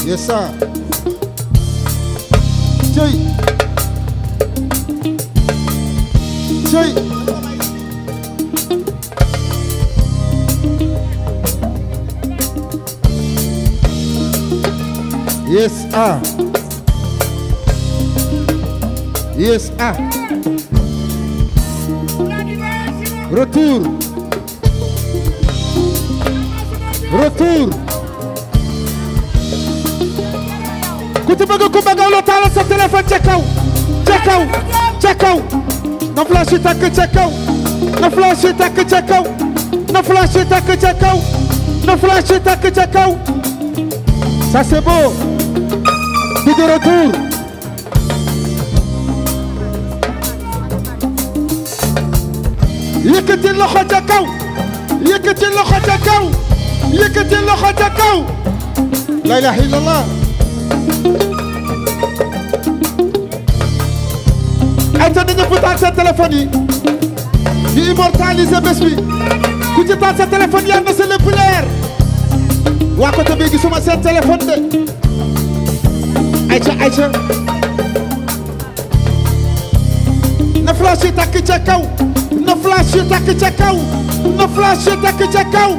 Yes sir. Jay. Jay. Yes ah. Yes ah. Retour. Retour. Ku ci bëgg ku bëgg lo taal sa téléphone ca kaw. Ca kaw. Ca kaw. Na flash yi takk ca kaw. Na flash yi takk ca kaw. Na flash yi takk ca kaw. Na flash yi takk ca kaw. Ça c'est beau. Coup de retour. Yëkkati loxo ca kaw. Yëkkati loxo ca kaw. Yëkkati loxo ca kaw. La ilaha illallah. Ay ta nañu fu taal sa téléphone yi. Di immortaliser bés bi. Ku ci taal sa téléphone yàlla na sa lépp leer. Waa côté bi gisuma seen téléphone de. Aïcha Aïcha. Na flash yi takk ca kaw. Na flash yi takk ca kaw. Na flash yi takk ca kaw.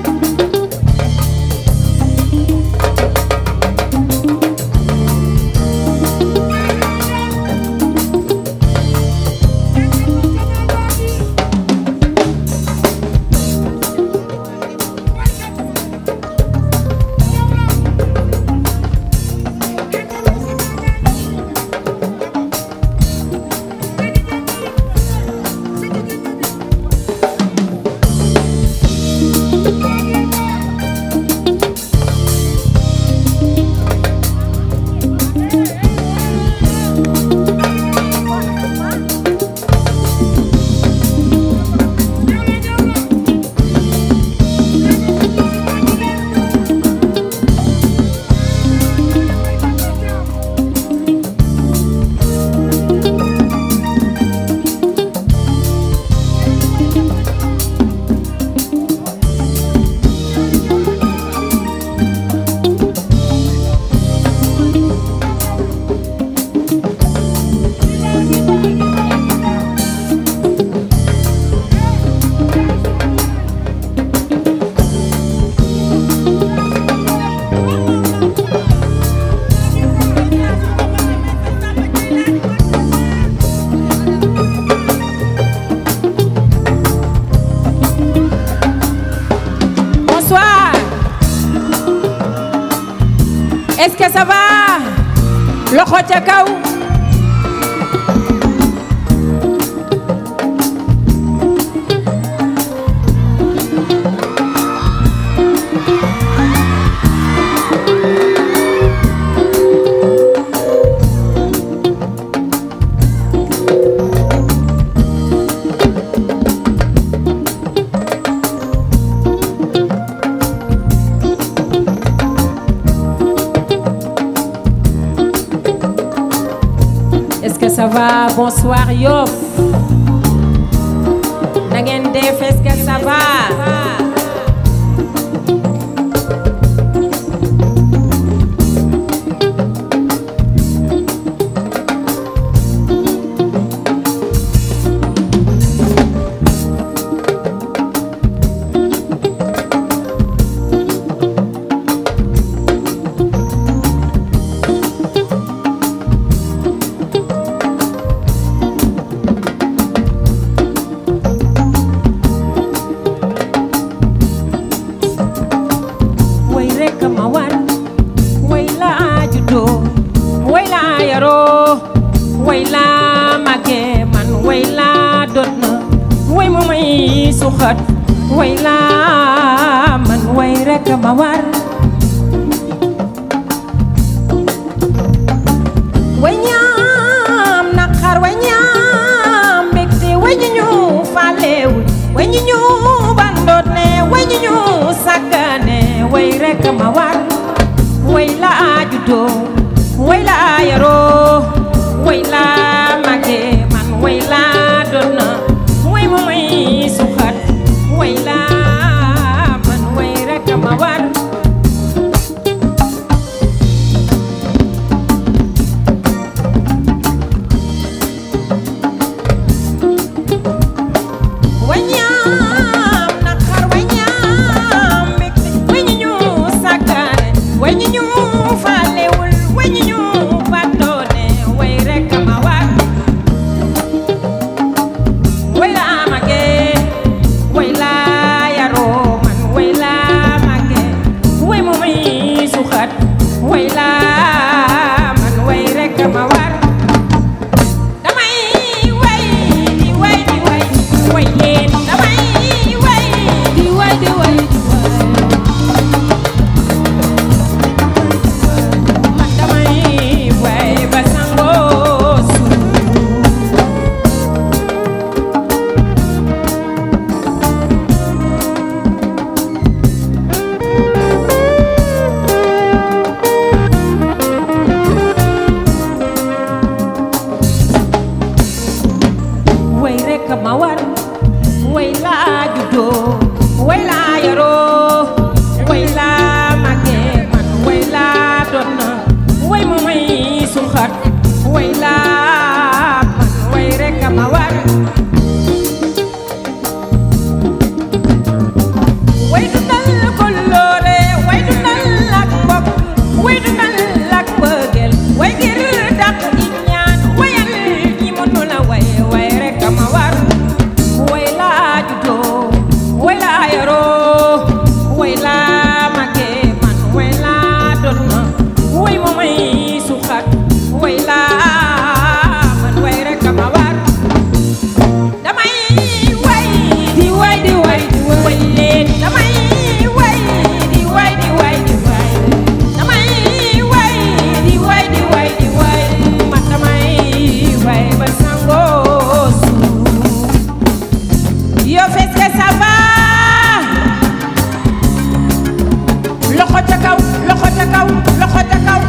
Est-ce que ça va? Loxo ca kaw. Ça va, bonsoir Yoff. Na ngeen def, est-ce que ça va? Way la man way rek ma war way ñaam naqar way ñaam mbégte way ñu falewul way ñu bandoot ne way ñu sàggane way rek ma war way la juddoo way la yaroo way la màgge man way la doon na way ma may suxat way la man way rek ma war loxo ca kaw loxo ca kaw loxo ca kaw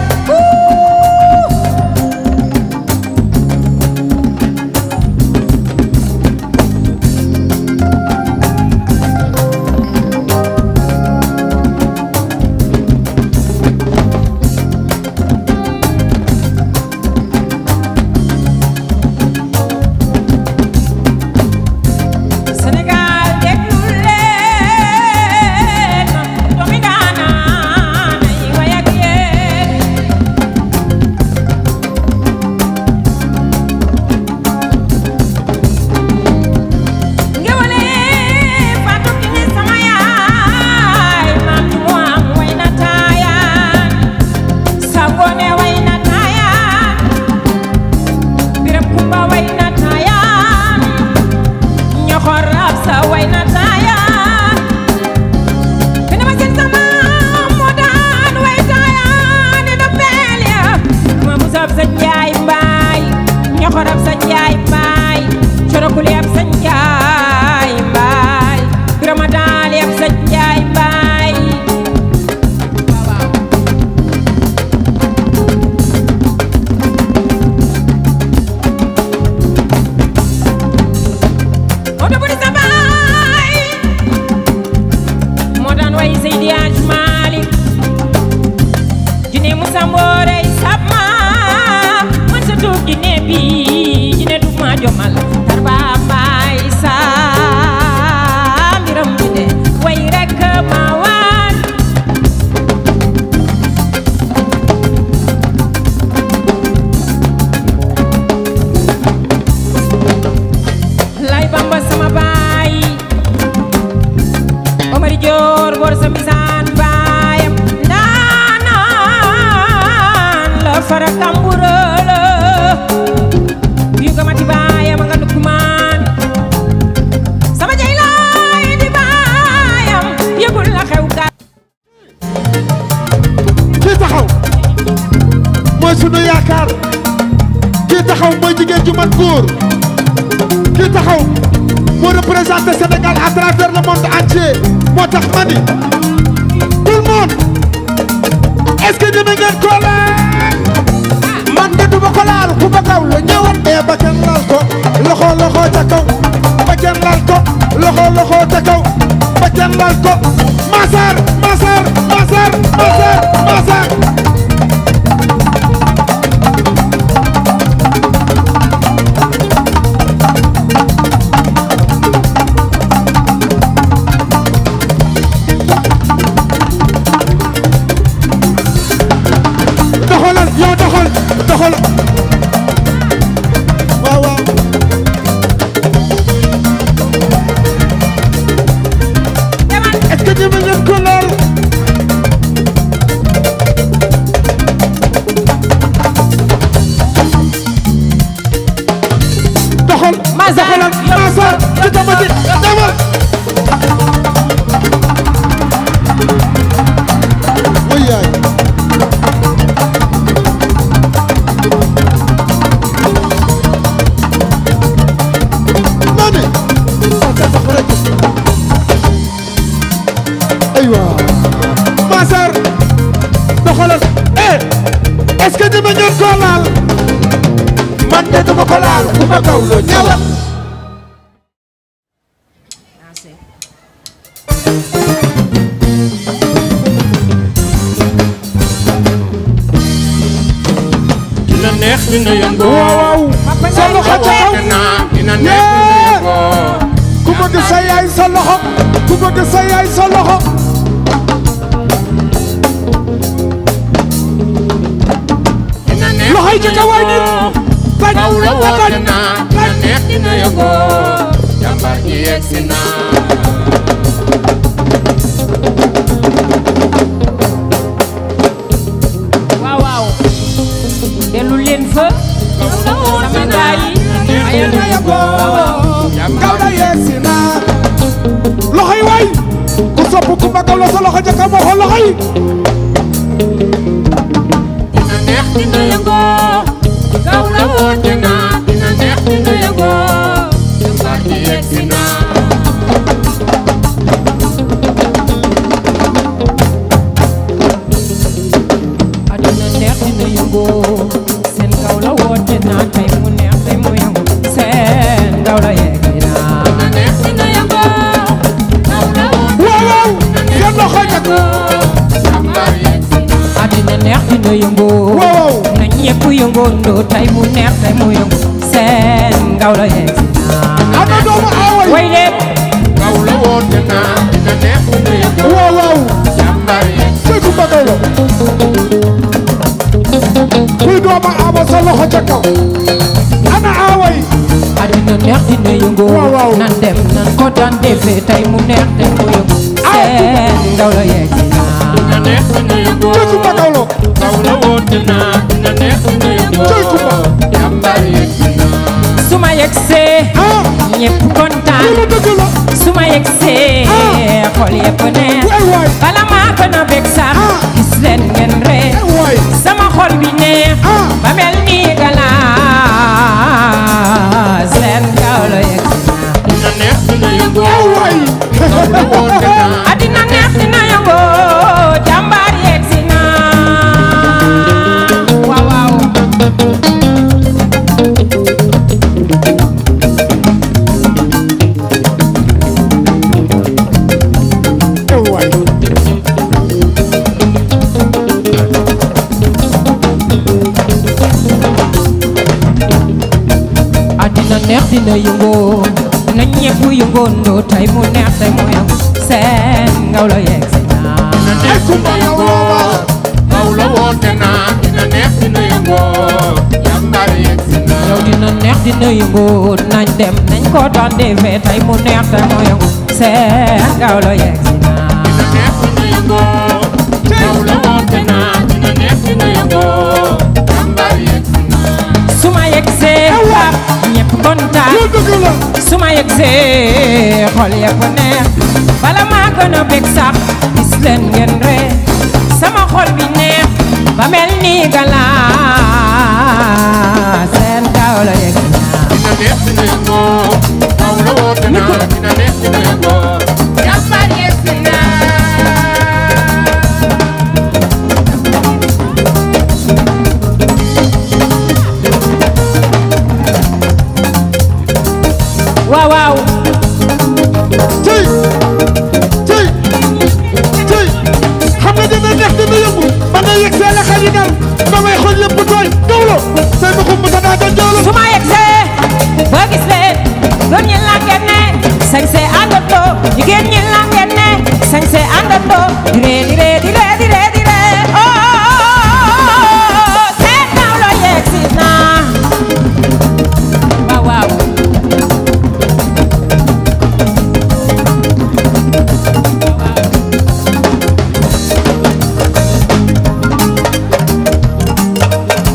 dina yëngu na ñépp yëngoondoo tey mu neex tey mu yëngu seen Ngawlo yegsi na ana doomu aaway way leen Ngawlo woote na dina neex dina yëngu waaw jàmbaar yegsi cey Kumba Ngawlo kuy doomu aawa sa loxo ca kaw ana aaway adina neex dina yëngu nan dem nan ko daan defee tey mu neex tey mu yëngu seen Ngawlo yegsi na dina neex dina yëngu cey Kumba Ngawlo Ngawlo woote na dina neex dina yëngu cey Kumba jàmbaar yegsi na su ma yegsee ñépp kontaan lu dëgg la su ma yegsee xol yépp neex waay bala maa gën a bég sax gis leen ngeen ree waay sama xol bi neex ba mel ni galaas seen Ngawlo yegsi na dina neex dina yëngu waay Ngawlo woote na adina neex dina yëngu jàmbaar yegsi na waaw waaw waay adina neex dina yëngu na ñépp yëngoondoo tey mu neex tey mu yëngu seen Ngawlo yegsi na dina neex dina yëngu Ngawlo woote na dina neex dina yëngu jàmbaar yegsi na yow dina neex dina yëngu nañ dem nañ ko daan defee tey mu neex tey mu yëngu seen Ngawlo yegsi na dina neex dina yëngu Ngawlo woote na dina neex dina yëngu jàmbaar yegsi na su ma yegsee ñépp kontaan lu dëgg la su ma yegsee xol yépp neex bala maa gën a bég sax gis leen ngeen ree sama xol bi neex ba mel ni galaas seen Ngawlo yegsi na dina neex dina yëngu Ngawlo woote na dina neex dina yëngu jàmbaar yegsi na waaw waaw cey xam nga dina neex dina yëngu ba nga yegsee la xel yi dal ba may xool yëpp tooy Ngawlo say ma xum sa daa Ngawlo su ma yegsee ba gis leen góor ñi la ngeen ne sañse àndandoo jigéen ñi la ngeen ne sañse àndandoo di ree di ree di ree di ree di ree oh seen Ngawlo yegsi na waaw waaw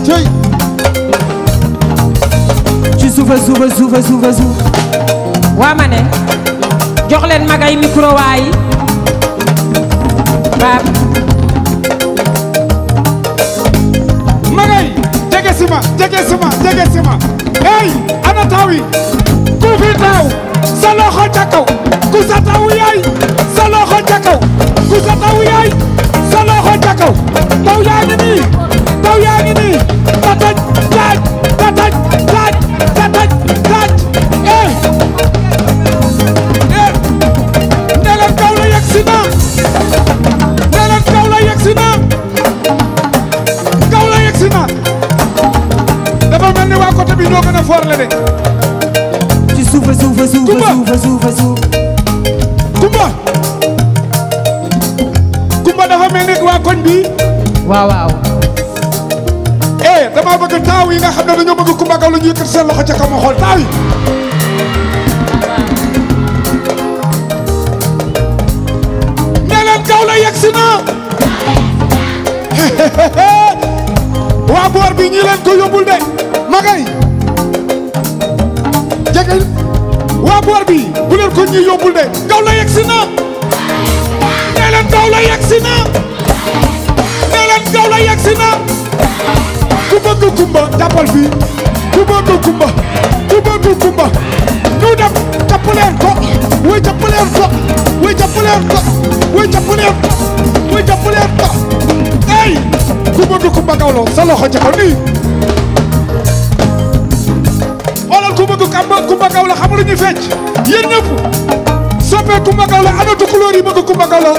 cey ci suufa suuf waa ma ne jox leen magay micro waay baab magay jege si ma hey ana taw yi ku fi taw sa loxo ca kaw ku sa taw yaay sa loxo ca kaw ku sa taw yaay sa loxo ca kaw taw yaa ngi nii tataj ne leen Ngawlo yegsi na dafa mel ni waa côté bi ñoo gën a foor la de ci suufa suuf Kumba dafa mel ni waa koñ bi waaw waaw dama bëgg taaw yi nga xam ne dañoo bëgg Kumba Ngawlo ñu yëkkat seen loxo ca kaw ma xool taaw yi ne leen Ngawlo yegsi na waa boor bi ñi leen ko yóbbul de magay jege waa boor bi bu leen ko ñi yóbbul de Ngawlo yegsi na ne leen Ngawlo yegsi na ku bëgg Kumba jàppal fii ku bëgg Kumba ñu dem jàpp leen ko way jàpp leen ko ey ku bëgg Kumba Ngawlo sa loxo ca kaw nii xoolal ku bëgg Kumba Ngawlo xam lu ñuy fecc yéen ñëpp soppee Kumba Ngawlo ana tukulóor yi bëgg Kumba Ngawlo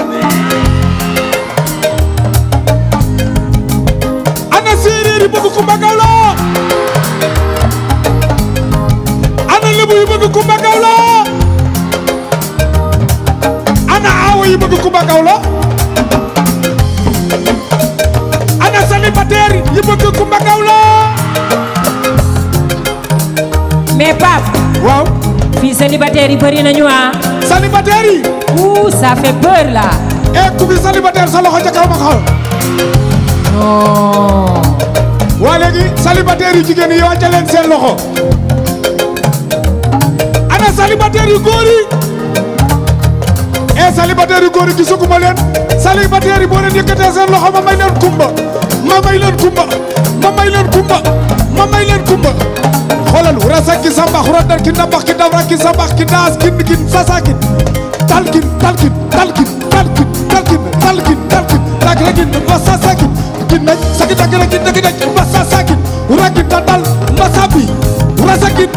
Kumba Gawlo ana lebu yu bëgg Kumba Gawlo ana aawo yu bëgg Kumba Gawlo ana célibataire yu bëgg Kumba Gawlo mais Pape waaw fii célibataire yi bëri nañu ah célibataire yi ouh ça fait peur là ku fi célibataire sa loxo ca kaw ma xool non waa léegi célibataire yu jigéen yi wàcce leen seen loxo ana célibataire yu góor yi célibataire yu góor yi gisuguma leen célibataire yi boo leen yëkkatee seen loxo ma may leen kumba ma may leen kumba ma may leen kumba ma may leen kumba xoolal rasa ki sambax rodal ki ndambax ki dawra ki sambax ki daas kin kin sasakin talkin talkin talkin talkin talkin talkin talkin rakin masasakin kin nañ sakin rakin rakin masasakin rakin tatal masabi rasakin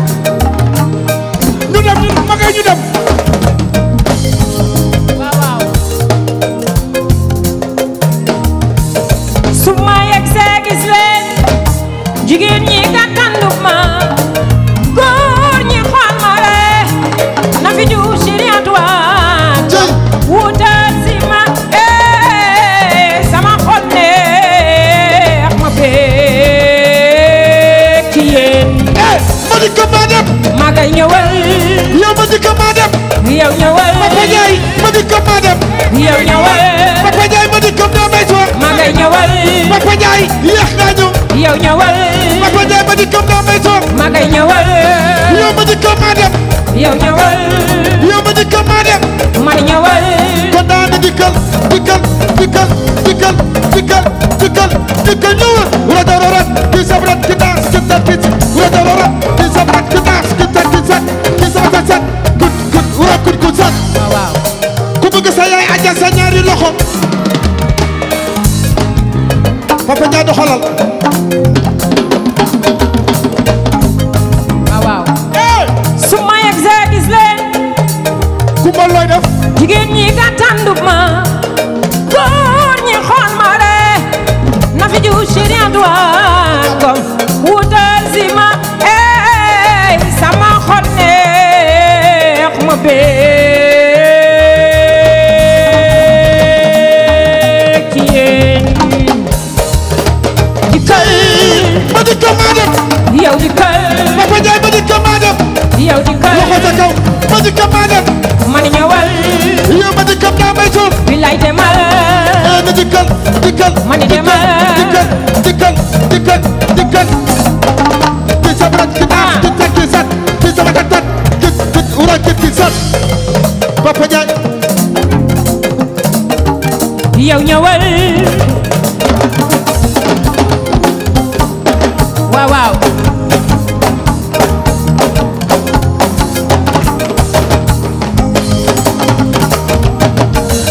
ñu dem ma ngay ñu dem waaw su ma yegsee gis leen jigéen ñi gàttandu ma góor ñi xool ma re na fi ju chéri Antoine wutal si ma sama xol neex ma beeg ci yéen ma di ko ma dem ma ngay ñëwal yow ma di ko ma dem yow ñëwal Papa Ndiaye ma di ko ma dem yow ñëwal Papa Ndiaye ma di ko ma may soor ma ngay ñëwal Papa Ndiaye yéex naa ñëw yow ñëwal Papa Ndiaye ma di ko ma may soor ma ngay ñëwal yow ma di ko ma dem yow ñëwal yow ma di ko ma dem man ñëwal kon daana dikkal dikkal dikkal dikkal dikkal dikkal dikkal ñëwal wuradorat ki sabrat ki daas ki tat ki wuradorat ki sabrat ki daas ki tat ki sat ki sabrat sat kut kut wura kut kut sat waaw ku bëgg sa yaay ajal sa ñaari loxo Papa Ndiaye doxalal waaw su ma yegsee gis leen Kumba looy def jigéen ñi gàttandu ma góor ñi xool ma re na fi ju chéri Antoine comme wutal si ma sama xol neex ma beeg ci yéen di kal ma di ko ma dem yow di kal Papa Ndiaye ma di ko ma dem yow di kal loxo ca kaw ma di ko ma dem man ñëwal yow ma di ko ma may soor bilay demal na dikkal dikkal man demal dikkal dikkal dikkal dikkal ki sabrat ki daas ki tat ki sat ki sabrat tat ki wura ki sat Papa Ndiaye yow ñëwal waaw waaw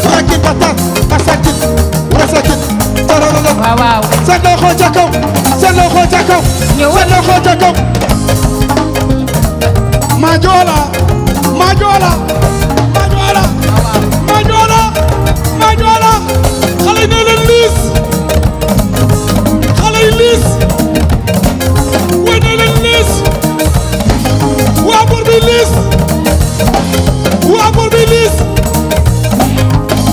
wura ki patat pasakin wura sakin tararara waaw waaw seen loxo ca kaw seen loxo ca kaw ñëwal seen loxo ca kaw ma joola ma joola ma joola ma joola ma joola xale yi nee leen liis xale yi liis way nee leen liis waa bor bi liis waa bor bi liis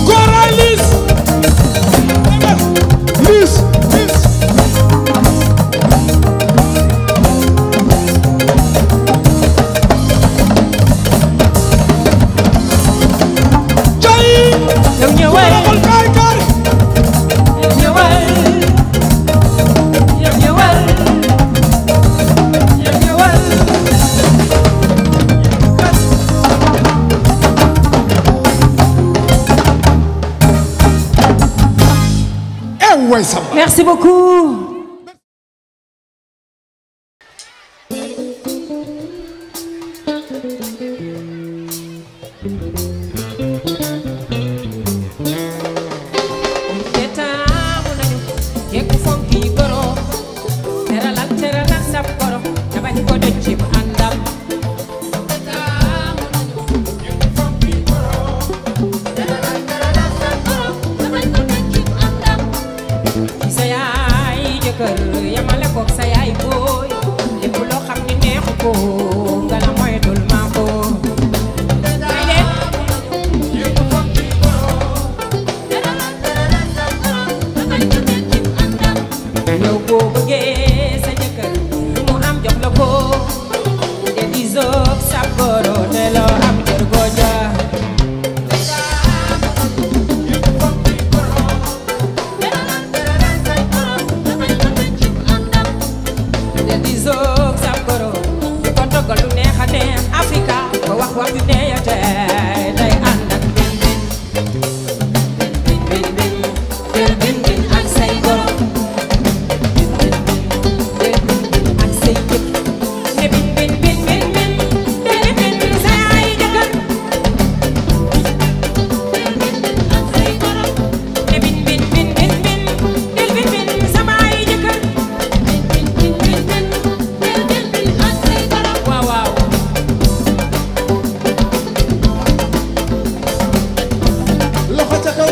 góoraay liis liis liis yow ñëwal kaay kaay yow ñëwal yow ñëwal yow ñëwal way sama merci beaucoup jëkkër yamale koog sa yaay booy lépp loo xam ni neexu ko nga la moytul maa ko may leen yow boo bëggee sa jëkkër lu mu am jox la ko te di zoog sa goro te loo am jër gooja te di zoog sa goro di ko toggal lu neex a neex Afrika ko wax wax yu neex a tey day ànd ak bin bin bin bin bin bin ak say goro ak say jëkk ne bin bin bin bin bin bin bin sa ay jëkkër ne bin bin bin bin bin bin sama ay jëkkër waaw waaw loxo ca kaw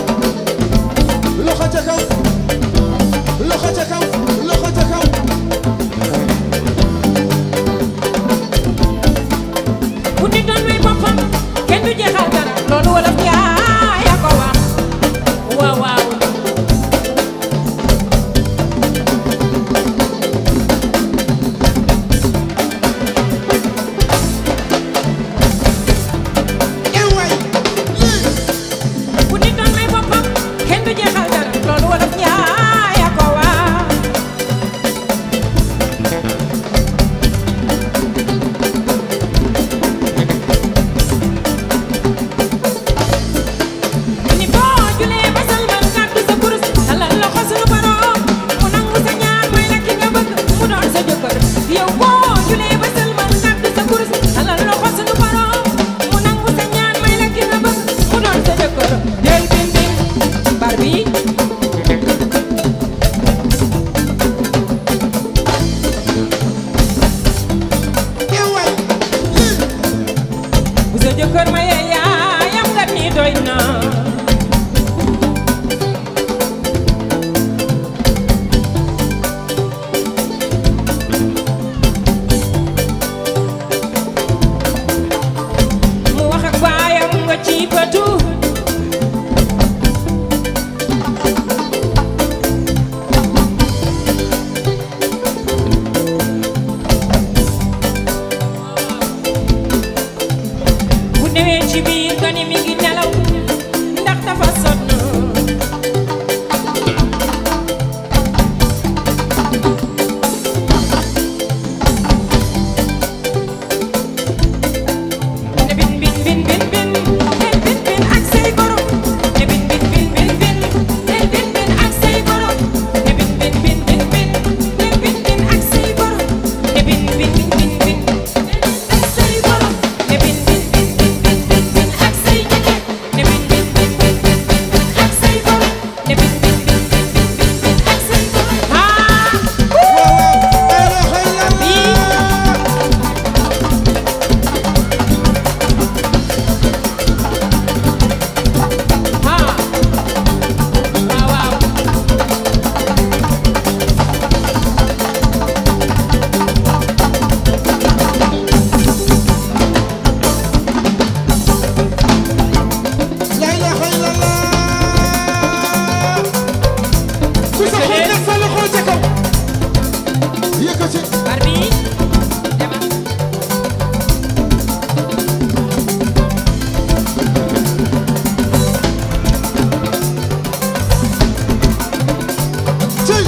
loxo ca kaw loxo ca kaw loxo ca kaw bu nit doon may boppam kenn du jeexal dara loolu wolof yaa ko wax waaw waaw ewaay lii bu nit doon may boppam kenn du jeexal dara loolu wolof yaa ko wax ni boo julee ba salmal kàddu sa kurus talal loxo sunu borom mu nangu sa ñaan may la ki nga bëgg mu doon sa jëkkër yow boo julee ba salmal kàddu sa kurus talal loxo sunu borom mu nangu sa ñaan may la ki nga bëgg mu doon sa jëkkër del bin bin bar bi ewaay lii bu sa jëkkër maye yaayam nga ni doy na mu wax ak baayam nga ci bëtu bu newee ci biir nga ni mi ngi nelaw ndax dafa sonn ne bin bin bin bin bin del bin bin ak say goro ne bin bin bin bin bin del bin bin ak say goro ne bin bin bin bin bin del bin bin ak say goro ne bin bin bin bin bin ak say goro ne bin bin bin bin bin bin ak say jëkkër ne bin bin bin bin bin ak say goro ne bin bin bin bin bin ak say goro ah waaw waaw ay loxo bii ah waaw waaw la ilaha illallah ku sa xol nekk sa loxo ca kaw yëkkati bar bi demal cëy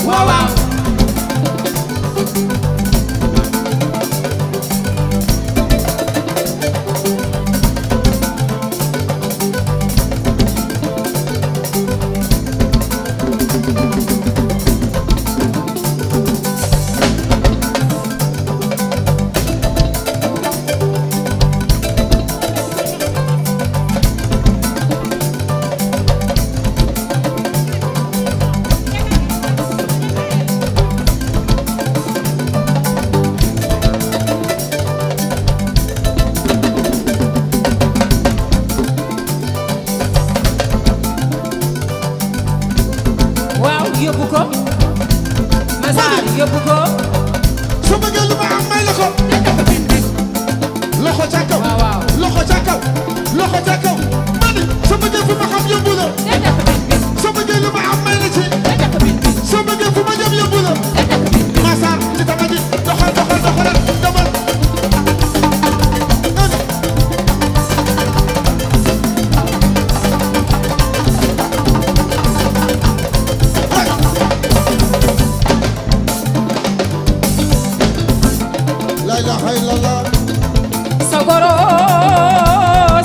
waaw waaw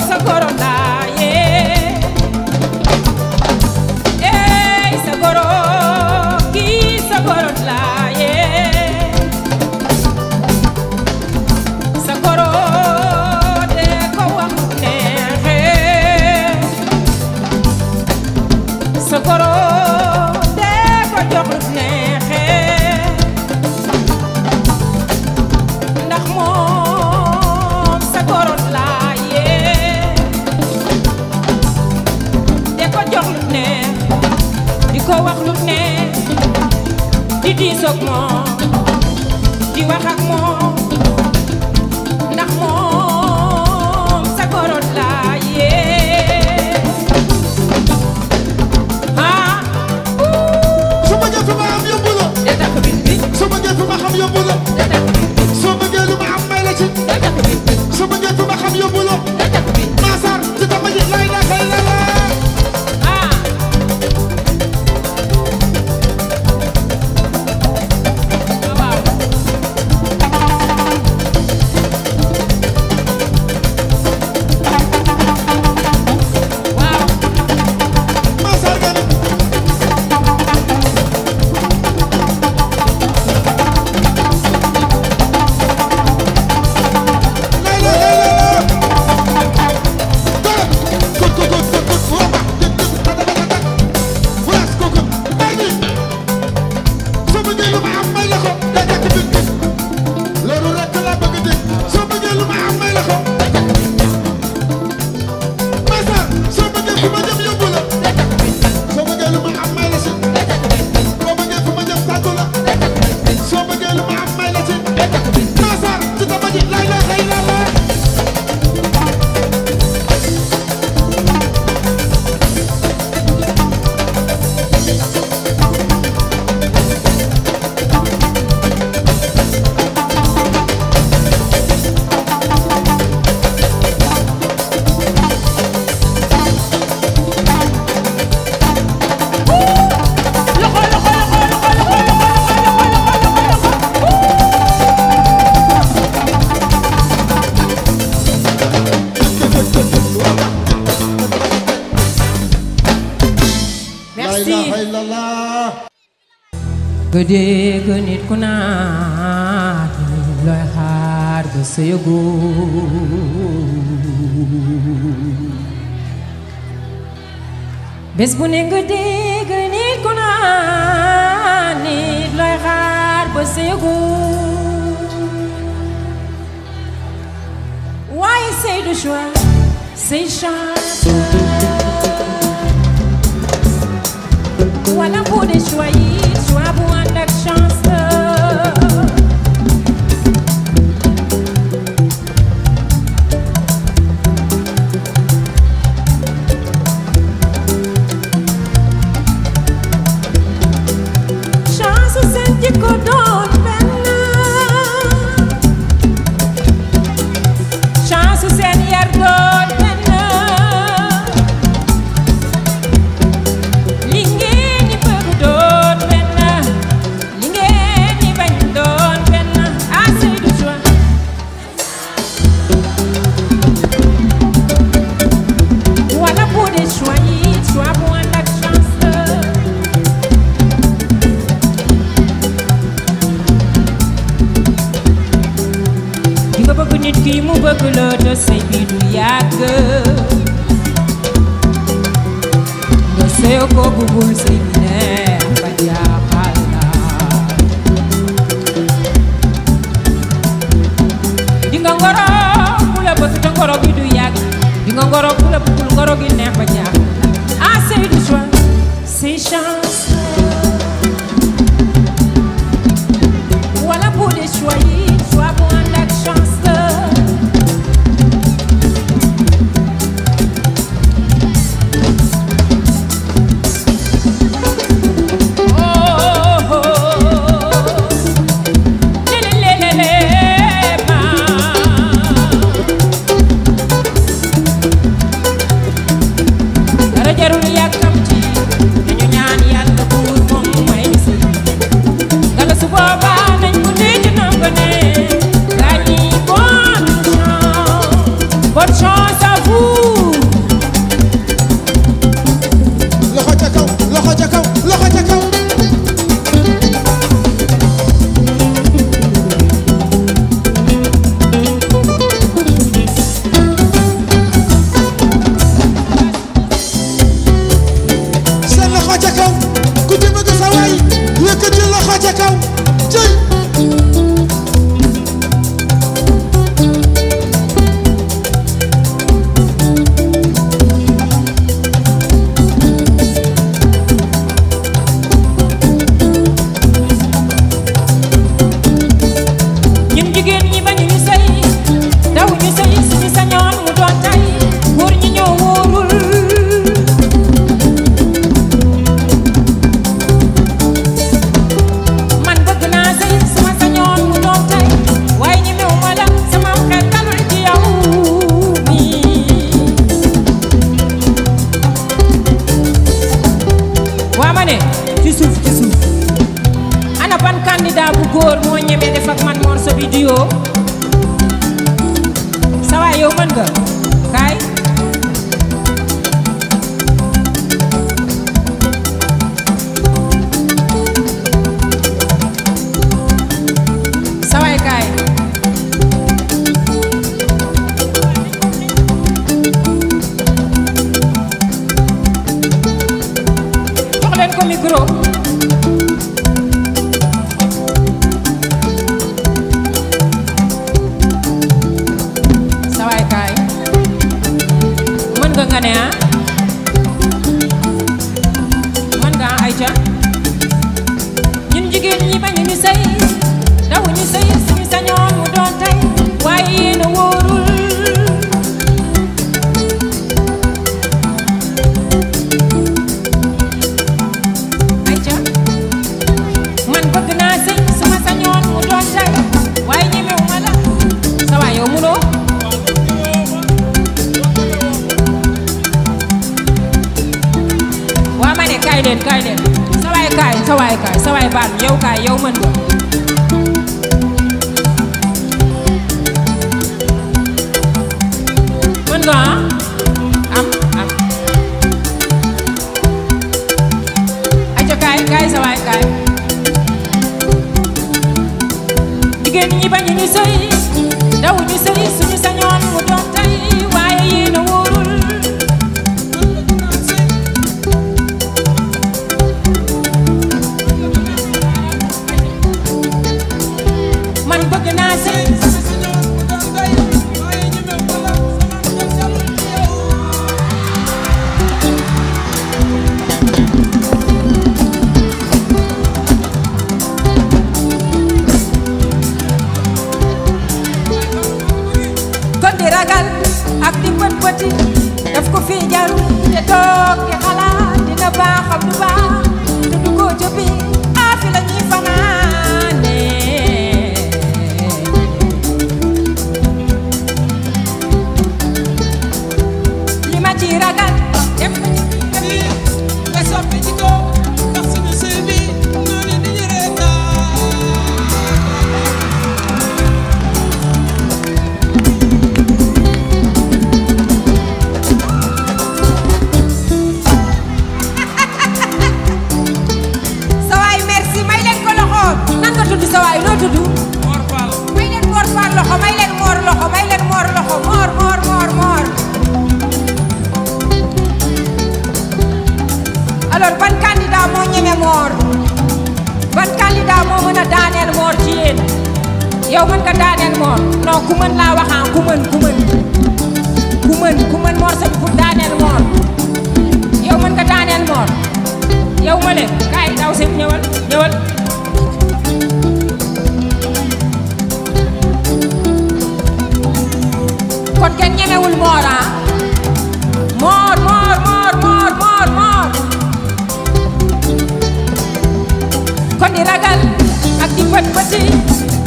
sagoro laye ey sagoro ki sagoro laye sagoro de ko wax neexe sagoro de ko jox neexe ndax moom sagoro laye de ko jox lu neex di ko wax lu neex di diisoog moom di wax ak moom ndax moom sagoro laye ah su ma jëf ma am yóbbu la de takk bi su ma jëf ma xam yóbbu la de takk bi soo bëggee lu ma am may la ci de takk bi su ma jëf ma xam yóbbu la de takk bi Massar ci dama ji lay na xëy na la ah waaw waaw Massar gën lay la dara kut womba wulaas kooku may ni soo bëggee lu ma am may la ko da takk bit loolu rek la bëgg di soo bëggee lu ma am may la ko Massar soo bëggee fu ma jëm yóbbu la soo bëggee lu ma am may la si soo bëggee fu ma jëm tàggu la soo bëggee lu ma am may la si Massar ci dama ji lay la xëy na la merci illallah gëdee ga nit ku naan looy xaar ba sëyëgu bés bu ne nga dégg nit ku naan nit looy xaar ba sëyëgu waaye c'est du choix c'est chance wala bu dee choix yi choix bu ànd ak chance chance seen jikko doon benn chance seen yar doon benn li ngeen di bëgg doon benn li ngeen di bañ doon benn assez de choix wala bu dee choix yi choix bu ànd ak chance di nga bëgg nit ki mu bëgg la te sëy bi du yàgg nga sëy ko bëggul sëy bi neex ba jaaxal la di nga ngoro ku la bëgg te ngoro gi du yàgg di nga ngoro ku la bëggul ngoro gi neex ba jaaxal la ah c'est du choix c'est chance wala bu dee choix yi choix bu ànd ak chance dara jarul yàkkamti dañu ñaan nga kaay sawaay kaay jox leen ko micro sawaay kaay mën nga ne ah mën nga ay ca ñun jigéen ñi bañu ñu sëy daw ñu sëy suñu sañoon mu doon tey waaye yéen a wóorul ay ca man bëgg naa sëy suma sañoon mu doon tey waaye ñemewu ma la sa waay yow munoo waa ma ne kaay leen sa waay kaay sa waay baal yow kaay yow mën nga mën nga am aca kaay sa waay kaay jigéen ñi bañu ñu sëy daw ñu sëy suñu sañoon mu doon tey waaye yéen a wóorul man bëgg naa sëy kon di ragal ak di bët bëti daf ko fi jaru te toog di xalaat dina baaxam du baax te du ko jëppi fi la ñuy fanaane li ma ci ragal dem na ci biir nga soppi ci ko ndax suñu sëy bi noonu di ñu reetaan sawaay merci may leen ko loxo nan nga tudd sawaay noo tudd may leen Mor Fall loxo may leen Mor loxo may leen Mor loxo Mor alors ban candidat moo ñeme Mor ban candidat moo mën a daaneel Mor ci yéen yow mën nga daaneel Mor non ku mën laa waxaan ku mën Mor sañ pour daaneel Mor yow mën nga daaneel Mor yow ma ne kaay daw si ñëwal kon kenn ñemewul Mor ah Mor kon di ragal ak di bët bëti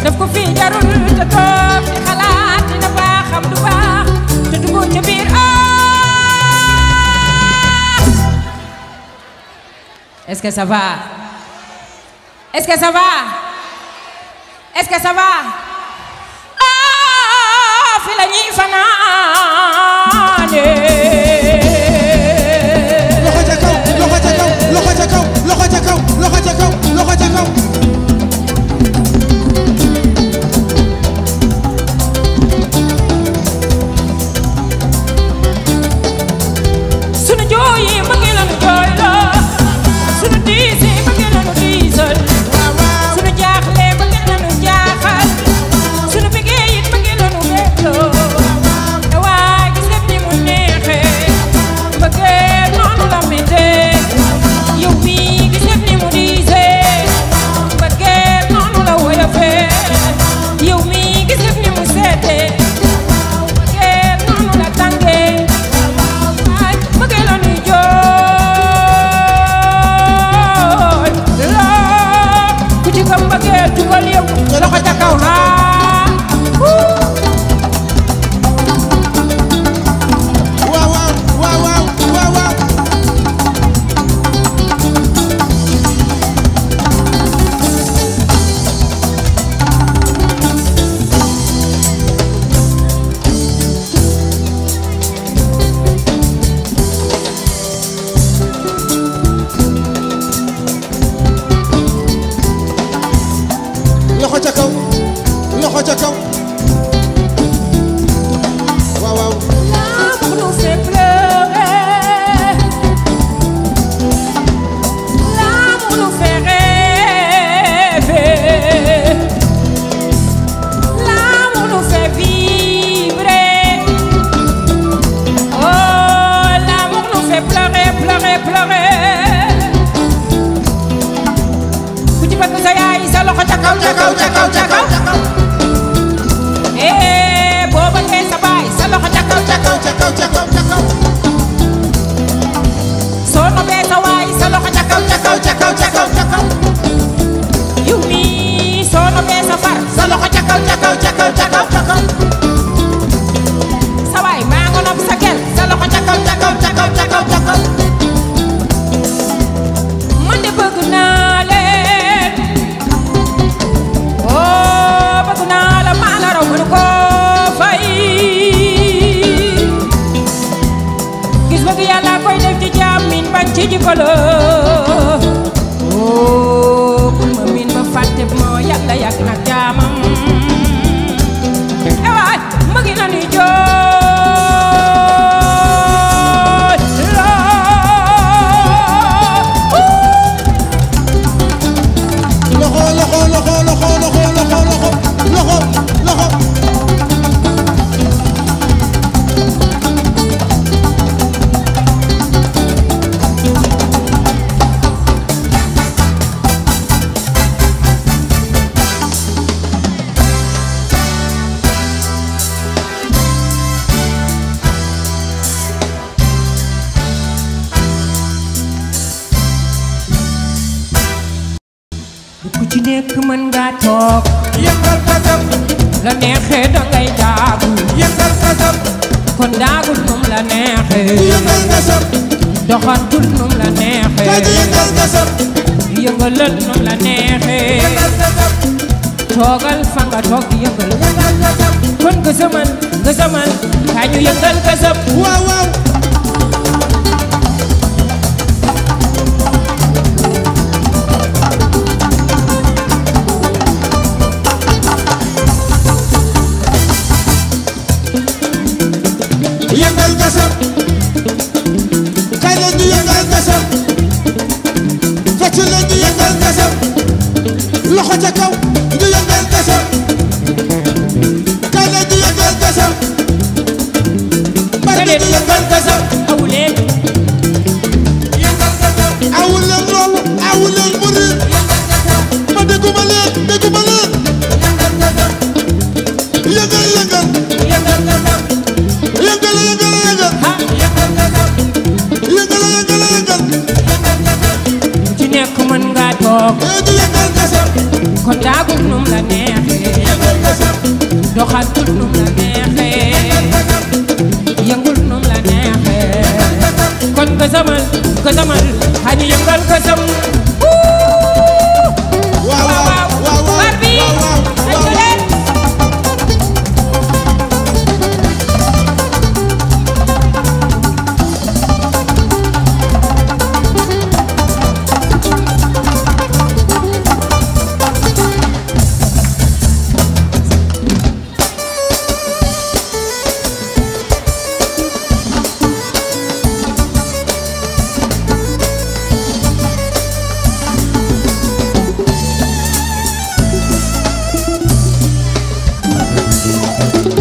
daf ko fi jarul te toog di xalaat dina baaxam du baax te du ko ca biir est-ce que ça va est-ce que ça va est-ce que ça va fi la ñuy fanaane loxo ca kaw loxo ca kaw loxo ca kaw loxo ca kaw loxo ca kaw loxo ca kaw sunu jooyi ma ngi lanu jooy la sunu diisi ma ngi lanu diisal sunu jaaxle ma ngi lanu jaaxal ko la oh ku ma miin ba fàtte moo yàlla yàgg na jaamam ewaay ma ngi na ni jooy loxo loxo loxo loxo loxo loxo loxo loxo ku ci nekk mën nga toog yëngal kasam la neexee dangay daagu yëngal kasam kon daagul num la neexee yëngal kasam doxantul num la neexee yëngal kasam yëngalal num la neexee yëngal kasam toogal fa nga toog di yëngal kon gësamal gësamal kaa ñu yëngal gësam waaw waaw yëngal kasam kay leen ñu yëngal gasam fecc leen ñu yëngal gasam loxo ca kaw ñu yëngal gasam kay leen ñu yëngal gasam bari ñu yëngal gasam awu leen yëngal kasam awul leen loolu awul leen mu riir ma dégguma leen dégguma leen yëngal yëngal yëngal kasam yëngal yëngal yëngal ha yëngal kasam yëngal yëngal yëngal ci nekk mën nga toog ñu yëngal gasam kon daagul num la neexee yëngal kasam doxantul num la neexee yëngul num la neexee kon gësamal gësamal kaa ñu yëngal gësam waaw waaw waaw Barbie waaw waaw ay ko leen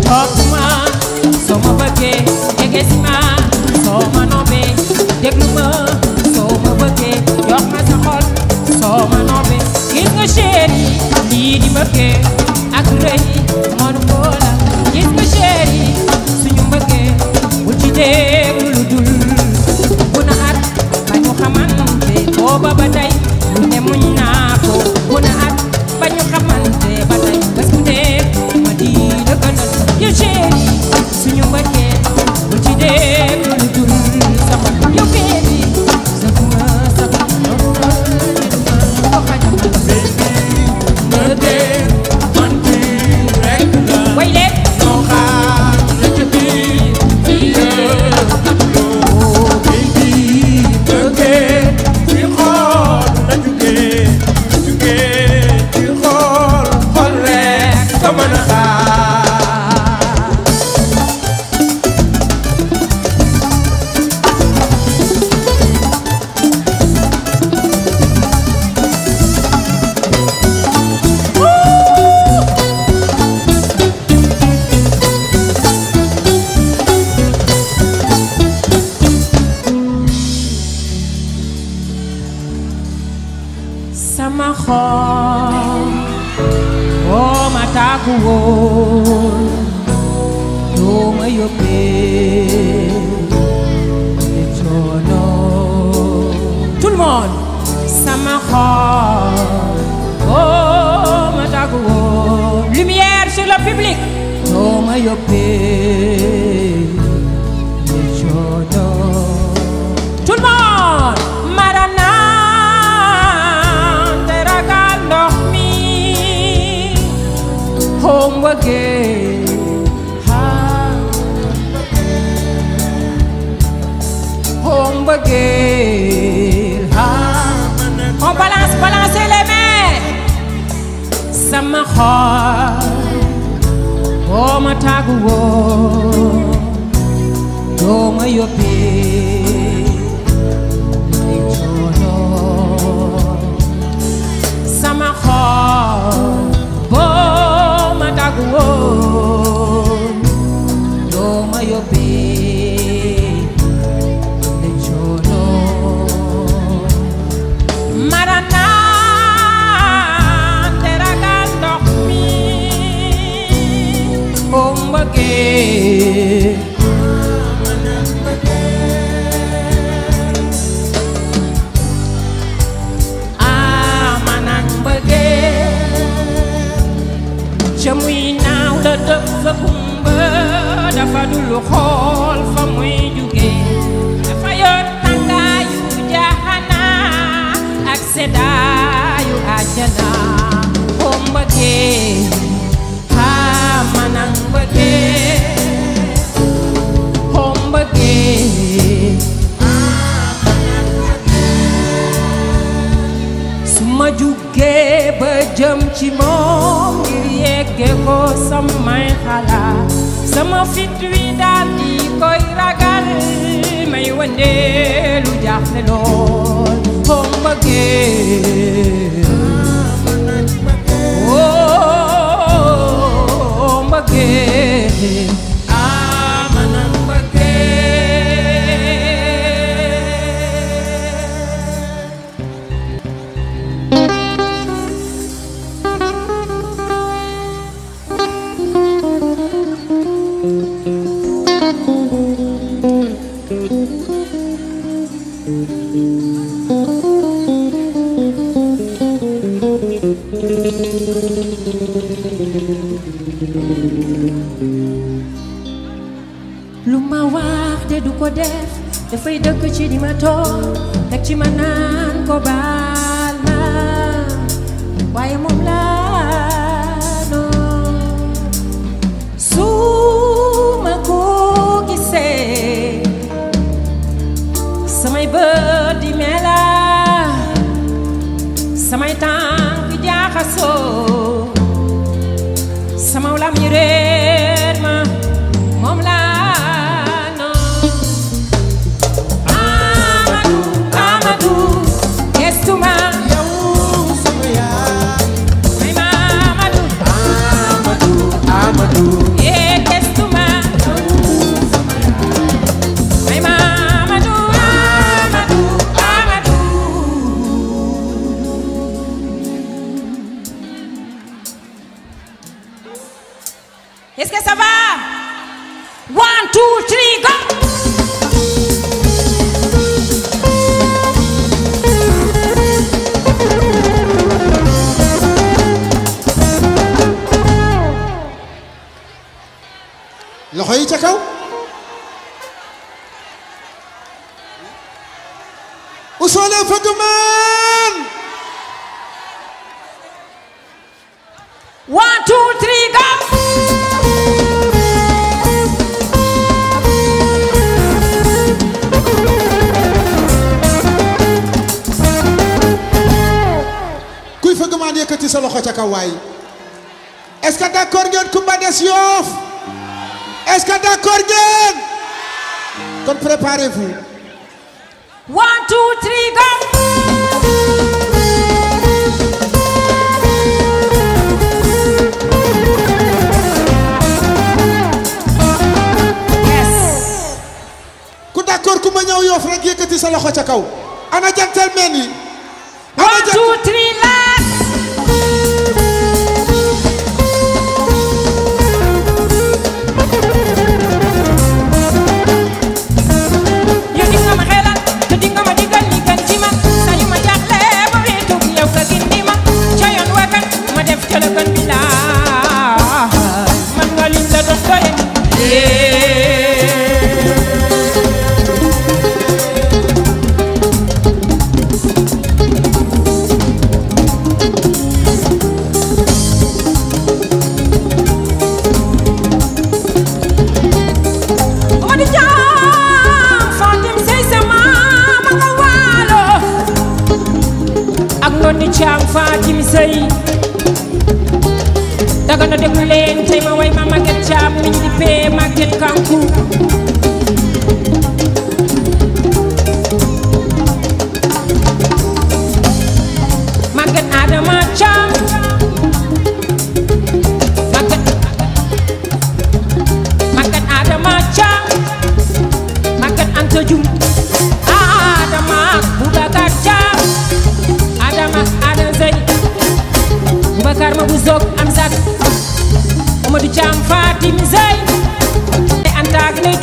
toog ma soo ma bëggee jege si ma soo ma nobbee déglu ma soo ma bëggee jox ma sa xol soo ma nobbee gis nga chéri lii di bëggee ak rëy mënu ko la gis nga chéri suñu bëggee bu ci déglu lu dul bu na at ba ñu xamante booba ba tey lu ne muñ naa ko bu na at ba ñu xamante ba tey bés bu nekk ma di la gënal yow chéri suñu mbëggee bu ci déglu lu dul sama yow baby safuma safuma ko xajamal bëggee man kii rek la way leen noo xaar la ca biir fii loo baby bëggee ci xool la jugee ci xool xool rek ko mën a xaar sama xol boo ma tàggu woon doo ma yóbbee ne coono tout le monde sama xol boo ma tàggu woon lumière sur le public doo ma yóbbee ne coono tout le monde marana home again, home again. xol boo ma tàggu woon doo ma yóbbee li coono sama xol boo ma tàggu woon doo ma yóbbee li coono marana ca muy naaw la dafa kumba dafa dul xool fa muy jóge dafa yor tàngaayu jahana ak seddaayu àjjana o mbëggee manang bëggee o mbëggee su ma jugee ba jëm ci moom ngir yegge ko samay xalaat sama fit wi daal di koy ragal may wëndeelu jaaxle lool o mbëggee lu ma wax te du ko def dafay dëkk ci di ma toog teg ci ma naan ko baal ma waaye moom laa noon su ma ko gisee samay bët di mela samay tànk jaaxasoo sama lam yi réer ma moom laa Est-ce que ça va? 1, 2, 3, go! loxo yi ca kaw Ousmane Fatoumane 1, 2, 3, go! kuy Fatoumane yëkkati sa loxo ca kaw waay est-ce que d'accord ngeen Coumba Des Yoff est-ce que d'accord ngeen kon préparez-vous 1, 2, 3, go! ku d'accord ku ma ñëw Yoff rek yëkkati sa loxo ca kaw ana gentleman yi 1, 2, 3, last!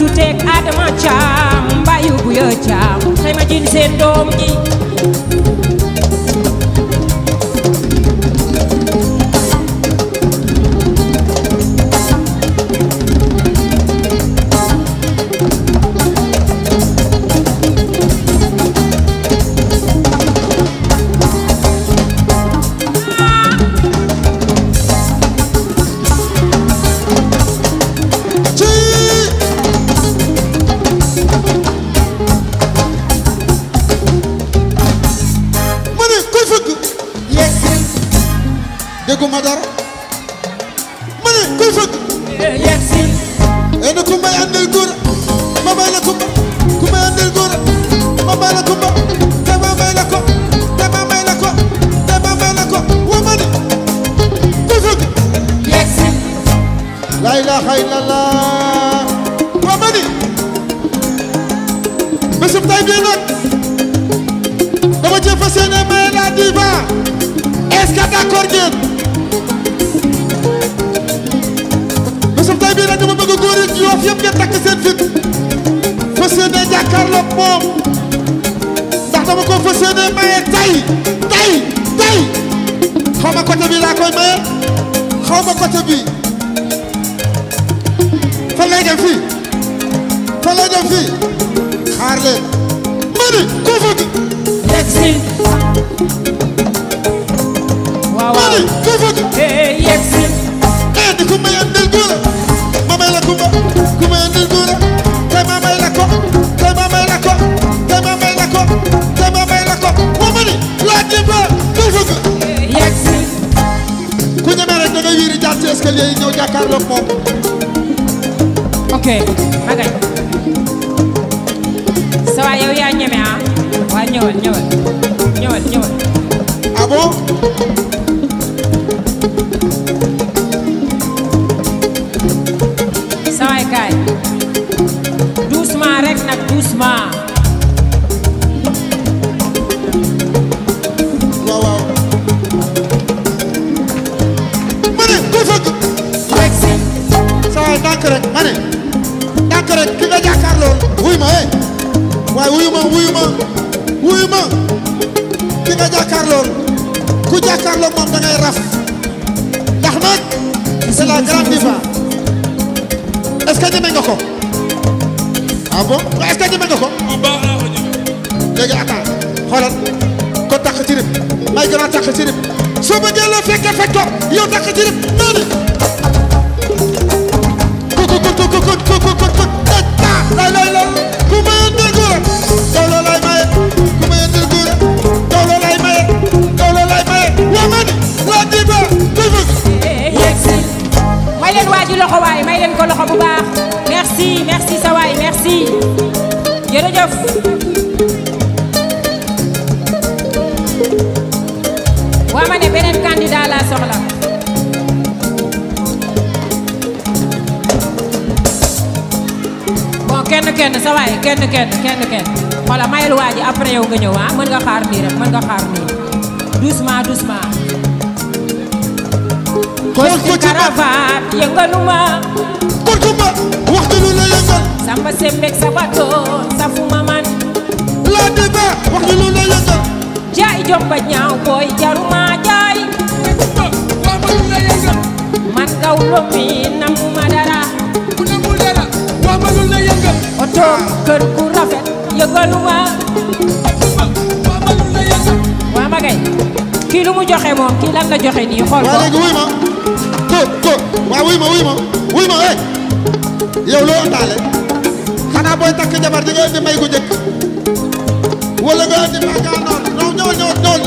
Fatou Tek Adama Thiam Mbayu Buya Thiam tey ma jin seen doom ji dégguma dara ma ne kuy fëgg yegsi ene ku may andil góor ma may la kumba ku may andil góor ma may la kumba te ma may la ko te ma may la ko te ma may la ko wa ma ne kuy fëgg yegsi la ilaha illallah wa ma ne bésub tay bii nag dama ci fas yéene may la diva est-ce que d'accord ngeen bésub tay bii nag dama bëgg góor yi Yoff yëpp ngeen takk seen fit fas yéene jàkkaarloog moom ndax dama ko fas yéene maye tay xaw ma côté bi laa koy maye xaw ma côté bi fan lay dem fii xaar leen ma ni ku fëgg yegsi waaw ma ni ku fëgg yegsi di ku may andil góor ma may la kumba ku may andil góor te ma may la ko te ma may la ko te ma may la ko te ma may la ko ma ni laa diva ku fëgg yegsi ku ñeme rek da ngay wiiri jaar ci escalier yi ñëw jàkkaarloog moom ok magay sa waay yow yaa ñeme ah waa ñëwal ah bon sa waay kaay doucement rek nag doucement waaw ma ne ku fëgg yegsi saa waay ndànk rek ma ne ndànk rek ki nga jàkkaarloo wuy ma waaye wuyu ma ki nga jàkkaarloo ku jàkkaarloo moom da ngay raf ndax nag c'est la grande diva est-ce que ñeme nga ko ah bon est-ce que ñeme nga ko léegi attends xoolal ko takk ci rib may gën a takk ci rib soo bëggee loo fekkee fekk ko yow takk ci rib noonu lay ku may andil góor dawloo lay maye ku may andil góor dawloo lay maye waa ma ni waa diva kuy fëgg yegsi may leen waa ji loxo waay may leen ko loxo bu baax merci sa waay merci jërëjëf waa ma ne beneen candidat laa soxla bon kenn sa waay kenn xoola mayel waa ji après yow nga ñëw ah mën nga xaar nii doucement xool ko ci cravate yëngaluma kon kumba waxtu lu la yëngal samba sembek sabato safuma man la diva waxtu lu la yëngal jaay jomba ñaaw booy jaruma jaay man gawlo mi namuma dara oto kër gu rafet yëngaluma waa magay kii lu mu joxe moom kii lan la joxe nii xool ko waa léegi wuy ma ko waa wuy ma yow loo andaale xanaa booy takk jabar di nga indi may gu njëkk wala nga indi magaanoor ñëwal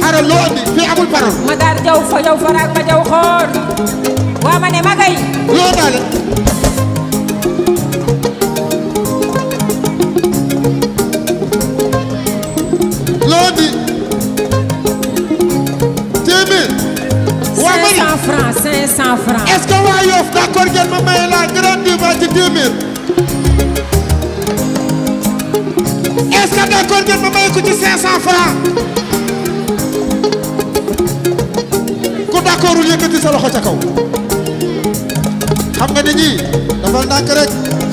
xaaral loo andi fii amul parole ma daar jaw fa jaw faraak ma jaw xool waa ma ne magay loo andaale loo andi téeméer waa ma ni 500 francs est-ce que waa Yoff d'accord ngeen ma maye la grande diva ci téeméer est-ce que d'accord ngeen ma maye ko ci 500 francs ku d'accordul yëkkati sa loxo ca kaw xam nga ni ñii dafa ndànk rek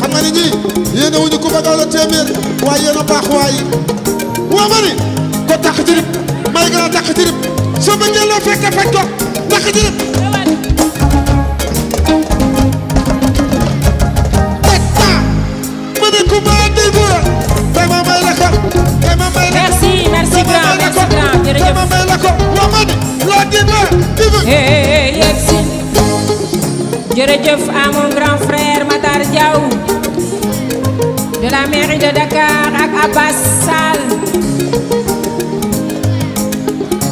xam nga ni ñii yéen a wuñu Coumba Gawlo téeméer waaye yéen a baax waaye waa ma ni ko takk ci rib may gën a takk ci rib soo bëggee loo fekk fekk ko takk ci rib ma ne Coumba day góora tey ma may la ko tey ma may la ko merci grand jërëjëf tey ma may la ko waa ma ni loo di ma yegsi jërëjëf à mon grand frère Matar Diaw de la mairie de Dakar ak Abbas Sall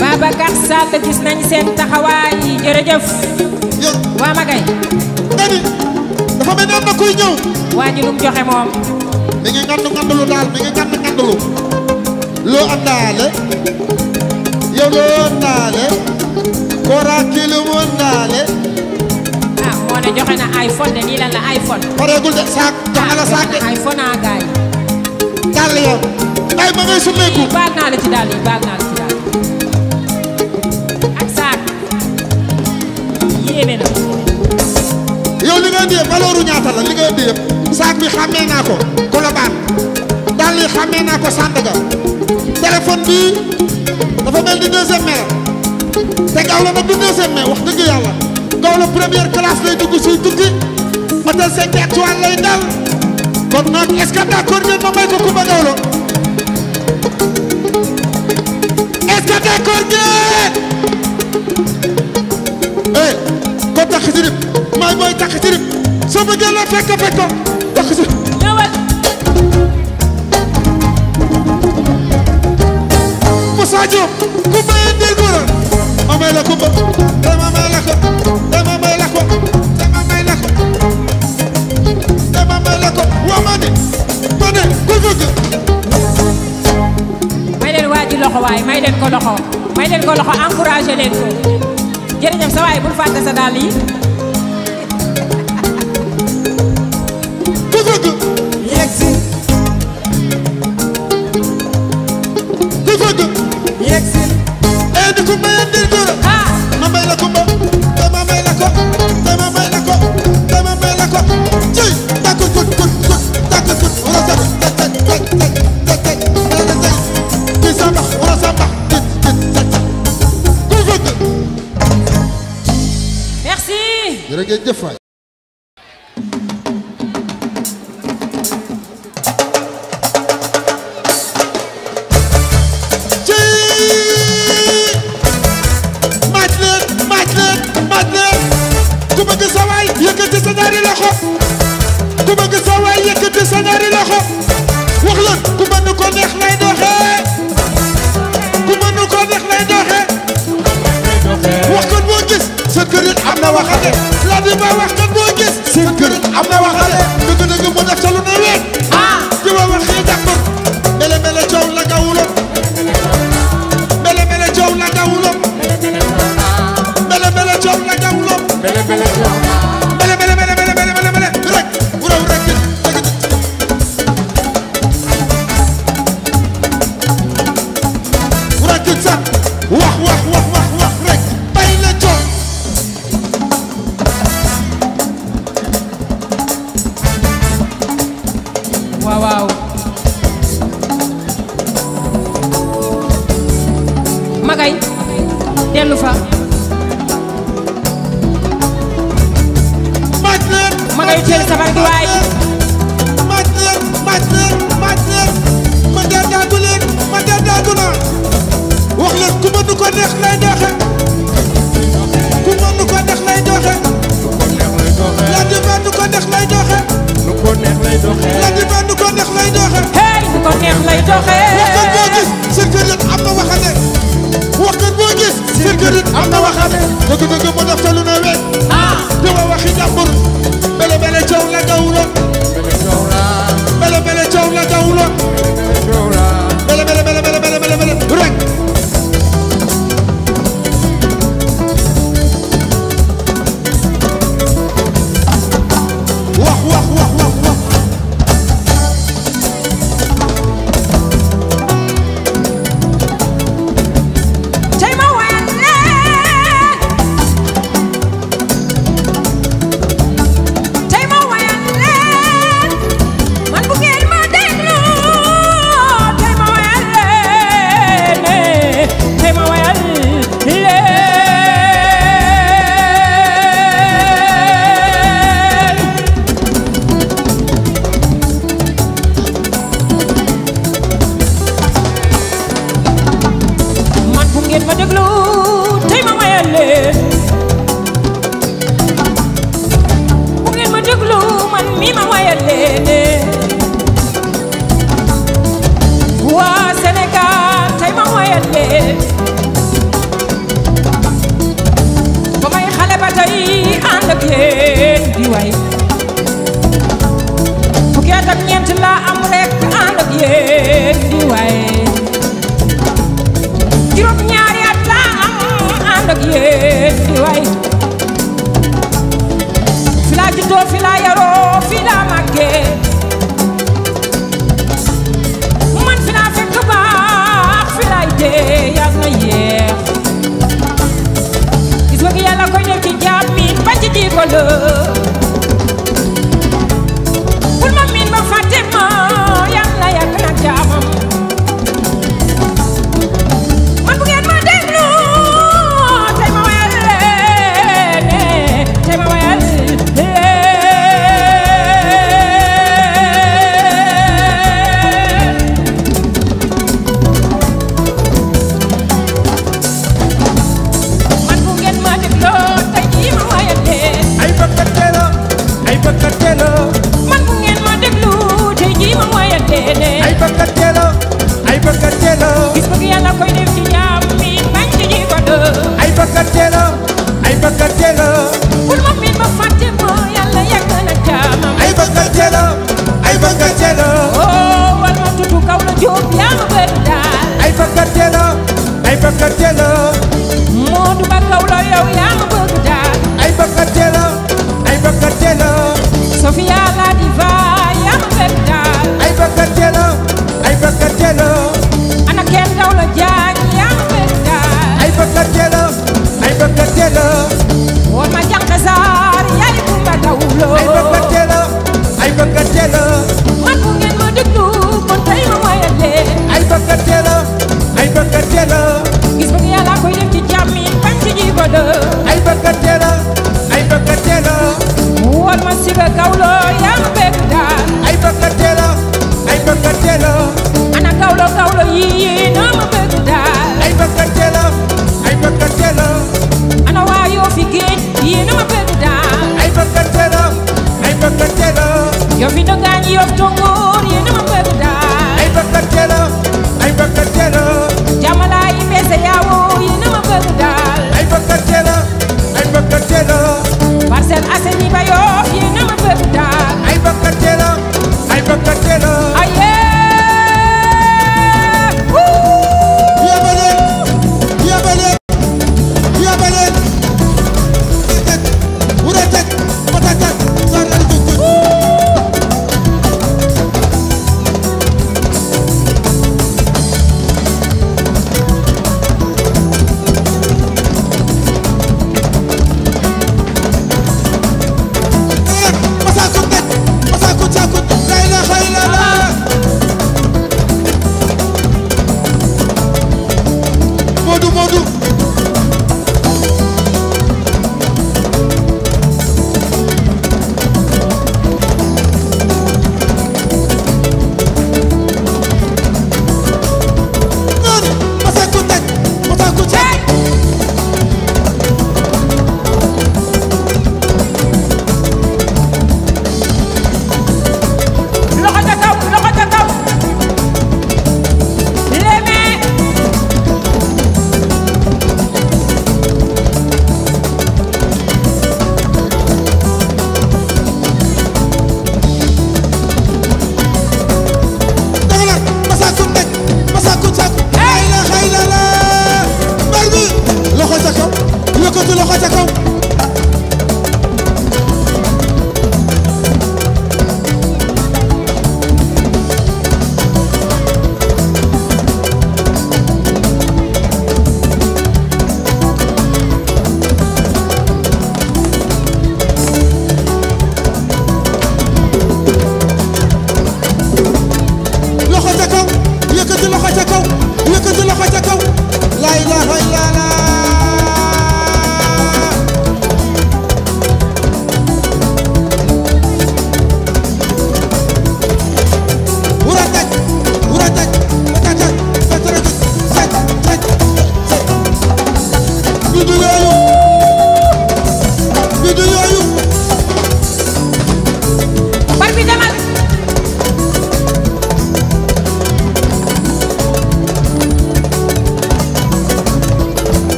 Babacar Sall gis nañ seen taxawaay jërëjëf waa Magay ngani dafa mel ni am na kuy ñëw waa ji lu mu joxe moom mi ngi ngandalu daal mi ngi ngandalu loo àndaale yow loo àndaale Kora kii lu mu àndaale ah moo ne joxe na iPhone de lii lan la iPhone pareegul de saak jox na la saak de iPhone a gaay daal yow ay ma ngay summeeku baal naa la ci daal yi baal naa la ci daal ak saak yéeme na yow li nga indi yëpp valeur ñaata la li nga indi yëpp saak bi xàmmee naa ko Colobane daal yi xàmmee naa ko Sandaga téléphone bi dafa mel ni deuxième mai te Gawlo nag du deuxième mai wax dëgg yàlla Gawlo première classe lay dugg suy tukki hôtel 5 étoiles lay dal kon nag est-ce que d'accord ngeen ma may ko Coumba Gawlo est-ce que d'accord ngeen eh ko takk ci rib may mooy takk ci rib soo bëggee la fekk ko takk ci ñëwal Moussa Diop Coumba yéen dégg nga ma may la Coumba te ma may la ko te ma may la ko te ma may la ko te ma may la ko waa ma ne ku bëgg may leen waa ji loxo waay may leen ko loxo encouragé leen ko jërëjëf sa waay bul fàtte sa dàll yi ku bëgg yegsi ku bëgg yegsi eh di Coumba yéen dégg nga ah ma may la Coumba te ma may la ko te ma may la ko te ma may la ko ciy takk kut wala sa tek ki samba wala samba ku bëgg merci jërëjëf waay ku bëgg sa waay yëkkati sa ñaari loxo ku bëgg sa waay yëkkati sa ñaari loxo wax leen ku mën ko neex lay doxee ku mën ko neex lay doxee wax kat boo gis seen kër it am na waxate laa di ba wax kat boo gis seen kër it am na waxate dëgg-dëgg mu def ca lu ne ween di wa wax yi d'accord mele mele coow la gawuloon mele mele coow la gawuloon mele mele coow la gawuloon bele bele rek wuraw rek wurakit sax wax rek bay la coow waaw Magay dellu fa Magay teel sabar gi waay ma dee daagu leen ma dee daagu naa wax leen ku mën ko neex lay doxe ku mën ko neex lay doxe la di ba nu ko neex lay doxe lu ko neex lay doxee la di ba nu ko neex lay doxe hey bu ko neex lay doxee waxkat boo gis seen kër it am na waxate waxkat boo gis seen kër it am na waxate dëgg-dëgg mu def te lu ne wet di wa waxi jàmbur bele bele coow la gawuloon bele bele coow la gawuloon bele rek wax tey ma wayan leen yéene waa Sénégal tey ma wayal leen ba may xale ba tey ànd ak yéen di way fukki at ak ñeent laa am rek ànd ak yéen di way juróom ñaari at laa am ànd ak yéen di way fi laa juddoo fi laa yaroo fi laa màggee man fi laa fekk baax fi laay dee yàlla na yeex gis nga yàlla koy def ci jaam mi ba ci di ko la bul ma miin ba fàtte ma yàlla yàgg na jaamam man bu ngeen ma déglu tey ma wayal leen tey ma wayal leen man bu ngeen ma déglu tey jii ma wayal leen ay bëkkatelo man bu ngeen ma déglu tey jii ma wayal leen ay bëkkatelo gis bëgg yàlla koy def ci jaam mi bañ ci ji ko dë ay bëkkatelo bul ma miin ba fàtte ma yàlla yàgg na jaamam ay bëkkatelo oh wal ma tutu kaw la jóob yaa ma bëgg daal ay bëkkatelo moo du ba kaw la yow yaa ma bëgg daal ay bëkkatelo Sofia la diva yaa ma bëgg daal ay bëkkatelo ana kenn kaw la jaañ yaa ma bëgg daal ay bëkkatelo woon ma jànq saar yaay kumba dawlo ay bëkkatelo man bu ngeen ma déglu kon tey ma wayal leen ay bëkkatelo gis bëgg yàlla koy def ci jàmm mi bañ ci ji ko dë ay bëkkatelo woon ma siga kawlo yaa ma bëgg daal ay bëkkatelo ana kawlo yi noo ma bëgg daal ay bëkkatelo ana waa yoo fi géej yi noo ma bëgg daal ay bëkkatelo yoo fi ndogaañ yoo fi tongoor yi noo ma bëgg daal ay bëkkatelo jamalaay beese yaawoo yi noo ma bëgg daal ay bëkkatelo Parcelles Assainies ba Yoff yi noo ma bëgg daal ay bëkkatelo ayee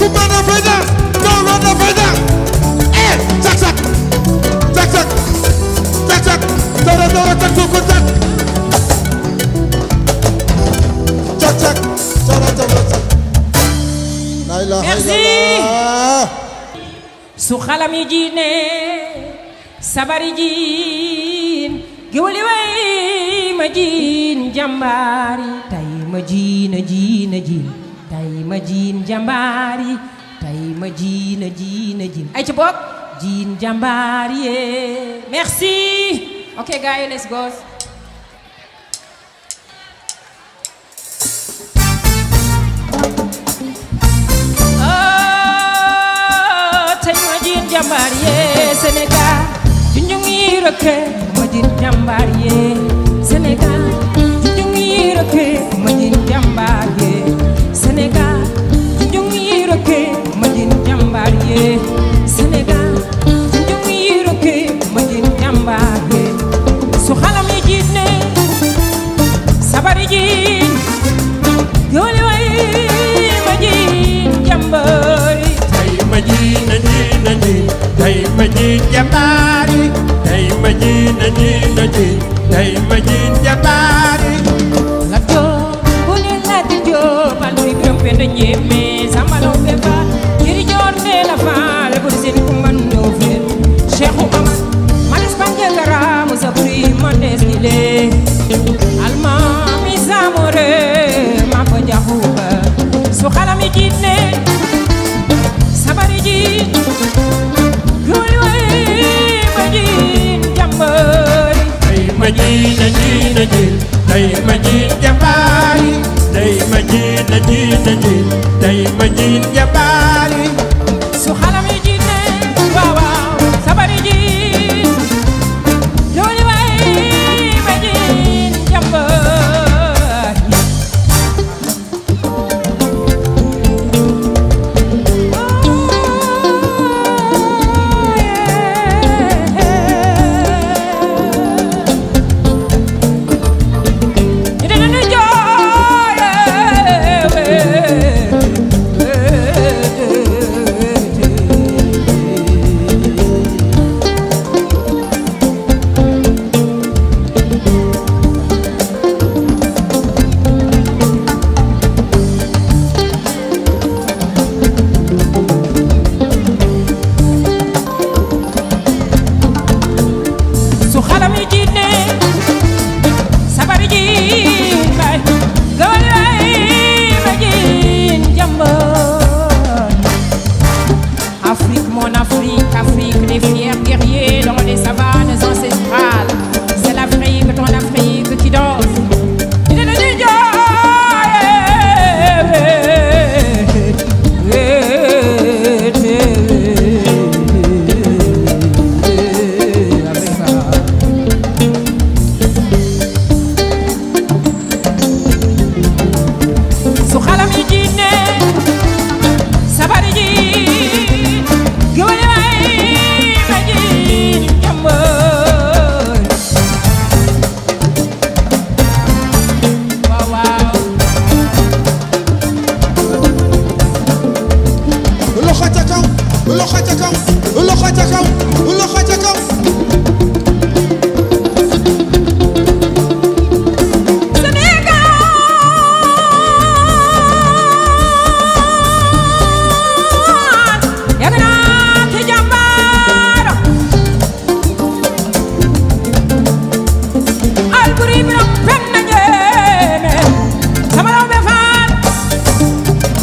Kumba dafay daan Ndongo dafay daan cak cak cak cak cak cak dara dara cak ko cak cak cak dara dara cak la ilaha illallah su xalam yi jiine sabari jiin gewali way ma jiin jàmbaari tay ma jiina jiina jiin tay ma jiin jàmbaari tay ma jiina jiina jiin ay ci bokk jiin jàmbaari yee merci ok guys let's go tay ma jiin jàmbaari yee Sénégal junjung yi rëkke ma jiin jàmbaari yee Sénégal junjung yi rëkke ma jiin jàmbaari yee Sénégal junjung yi rëkke ma jiin jàmbaari yee Sénégal junjung yi rëkke ma jiin jàmbaari yee su xalam yi jiit ne sabari jiin yooli way ma jiin jàmbaari tay ma jiina jiina jiin tay ma jiin jàmbaari tay ma jiina jiina jiin tay ma jiin jàmbaari la joo bu ne la di joo bal mi biram penda ñeme samalo beba jiri joor ne la faale bu seen ku man no fe Cheikhu Amar manes panjagara musabri mandes dile alma mi samore ma ko jahuba su xalami jinne sabari jin goli way ma jin jambari tay ma jiina jiina jiin tay ma jiin jàmbaari tay ma jiina jiina jiin tay ma jiin jàmbaari su xalami jinne waaw waaw sabari jin goli way ma jin jambari su xalami jinne sabari jin bay goli way ma jin jambari Afrique mon Afrique Afrique des fiers guerriers dans les savanes ancestrales c'est l'Afrique ton Afrique qui danse su xalam yi jinne sabari jin goli way ma jin jambari waaw waaw loxo ca kaw loxo ca kaw loxo ca kaw loxo ca kaw yàgg naa ci jàmbaar Alboury biram fen na njéeme sama law be faal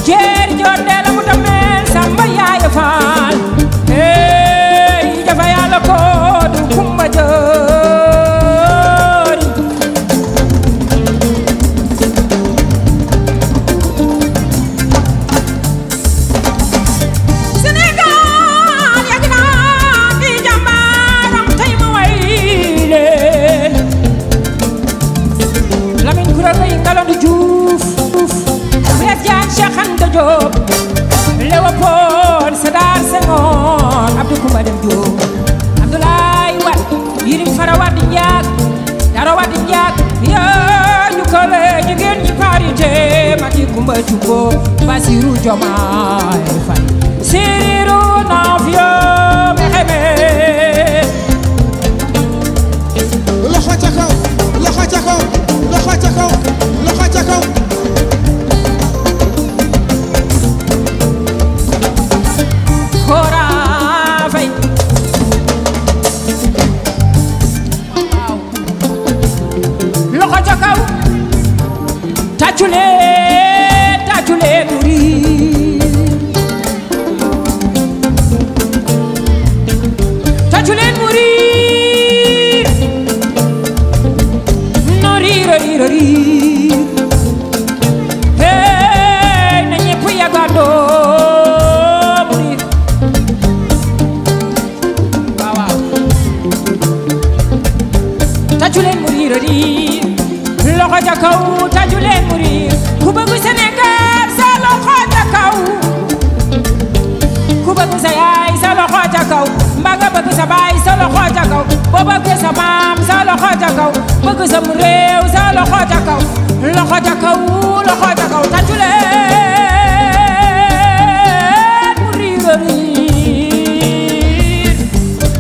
jeeri joor dee la mu dameel samba yaaya faal hey jafa yàlla ko du kumba joori Sénégal yàgg naa ci jàmbaaram tey ma way leen Lamine Koura Gueye Ngalandou Diouf Blaise Diagne Cheikh Anta Diop Léopold Sédar Senghor Abdou Koumba Dem Diop Abdoulaye Wade Yirim Fara Wade Ndiak Dara Wade Ndiak yaa ñu ko le jigéen ñi parité Mati Koumba tàccu ko Bassirou Diomaye Faye Siriru Navio Mexeme loxo ca kaw loxo ca kaw loxo ca kaw loxo ca kaw Kora Faye waaw loxo ca kaw tàccule muri tàccule muri no riir hey na ñépp yagandoo muri waaw tàccule muri loxo ca kaw tàccule muri ku bëgg Sénégal sa loxo ca kaw ku bëgg sa yaay sa loxo ca kaw mbaa nga bëgg sa baay sa loxo ca kaw boo bëgg sa maam sa loxo ca kaw bëgg sa mu réew sa loxo ca kaw loxo ca kaw loxo ca kaw tàccu leen mu riir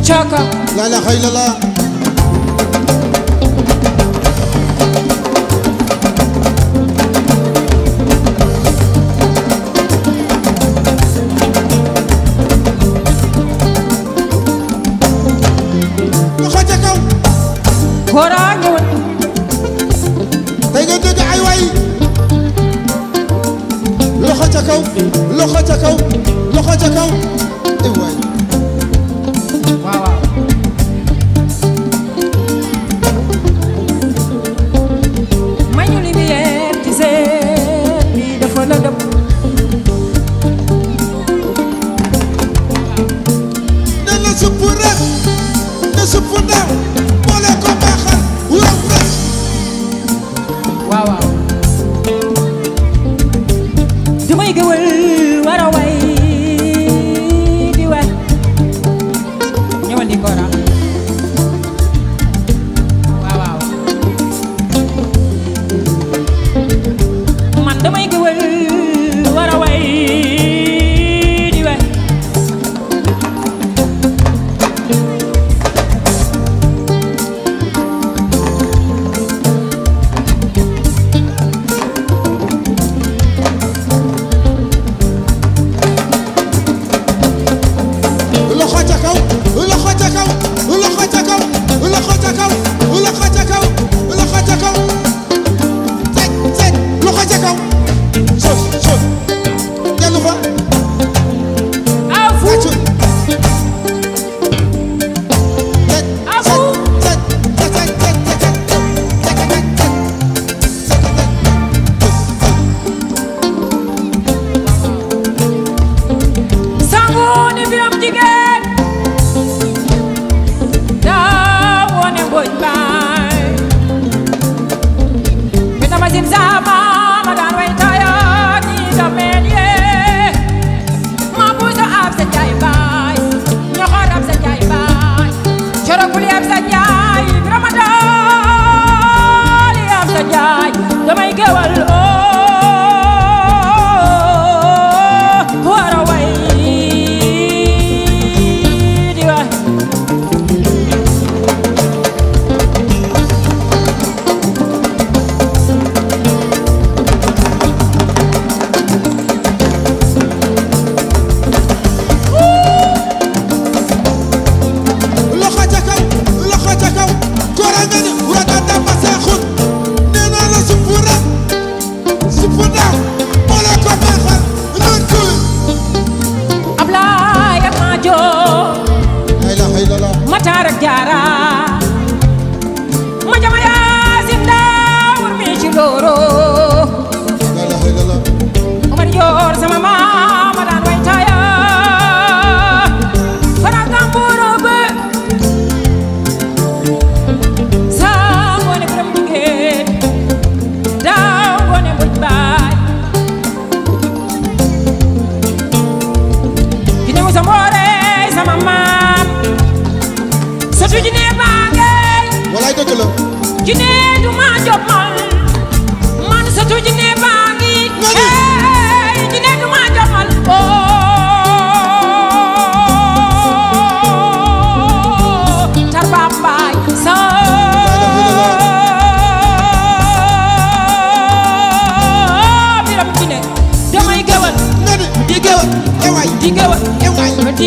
ca kaw la ilaha illallah Kora ñëwal tey nga dégg ay way loxo ca kaw loxo ca kaw loxo ca kaw ay way waaw ma ñu lumière ci seen bi dafa la dëpp ne na supp rek ne supp ndaw boole ko baaxal waaw rek waaw damay gëwël war a way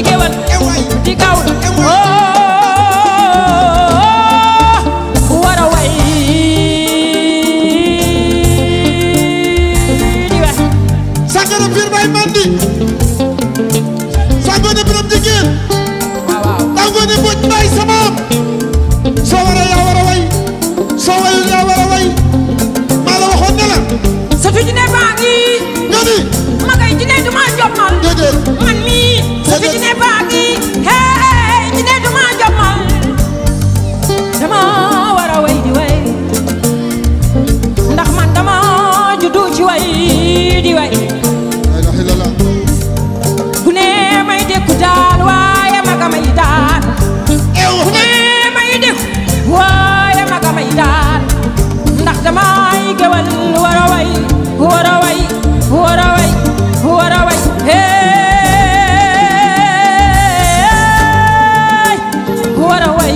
géwal di gaw war a way di wax sangara biir bay mandi sangone biram jigéen tangone boj bay samaam soo waree yaa war a way soo wayul yaa war a way maa la waxoon ne la satu jine baa ngi nga ni ma ngay jine du ma jommal déedéet man mii satu jine baa ngi hey jine du ma jommal dama war a way di way ndax man dama juddu ci way di way la ilaha illallah gune may dekku daal waaye maga may daal gune may dekku waaye maga may daal ndax damay gewal war a way war a way war a way war a way hey war a way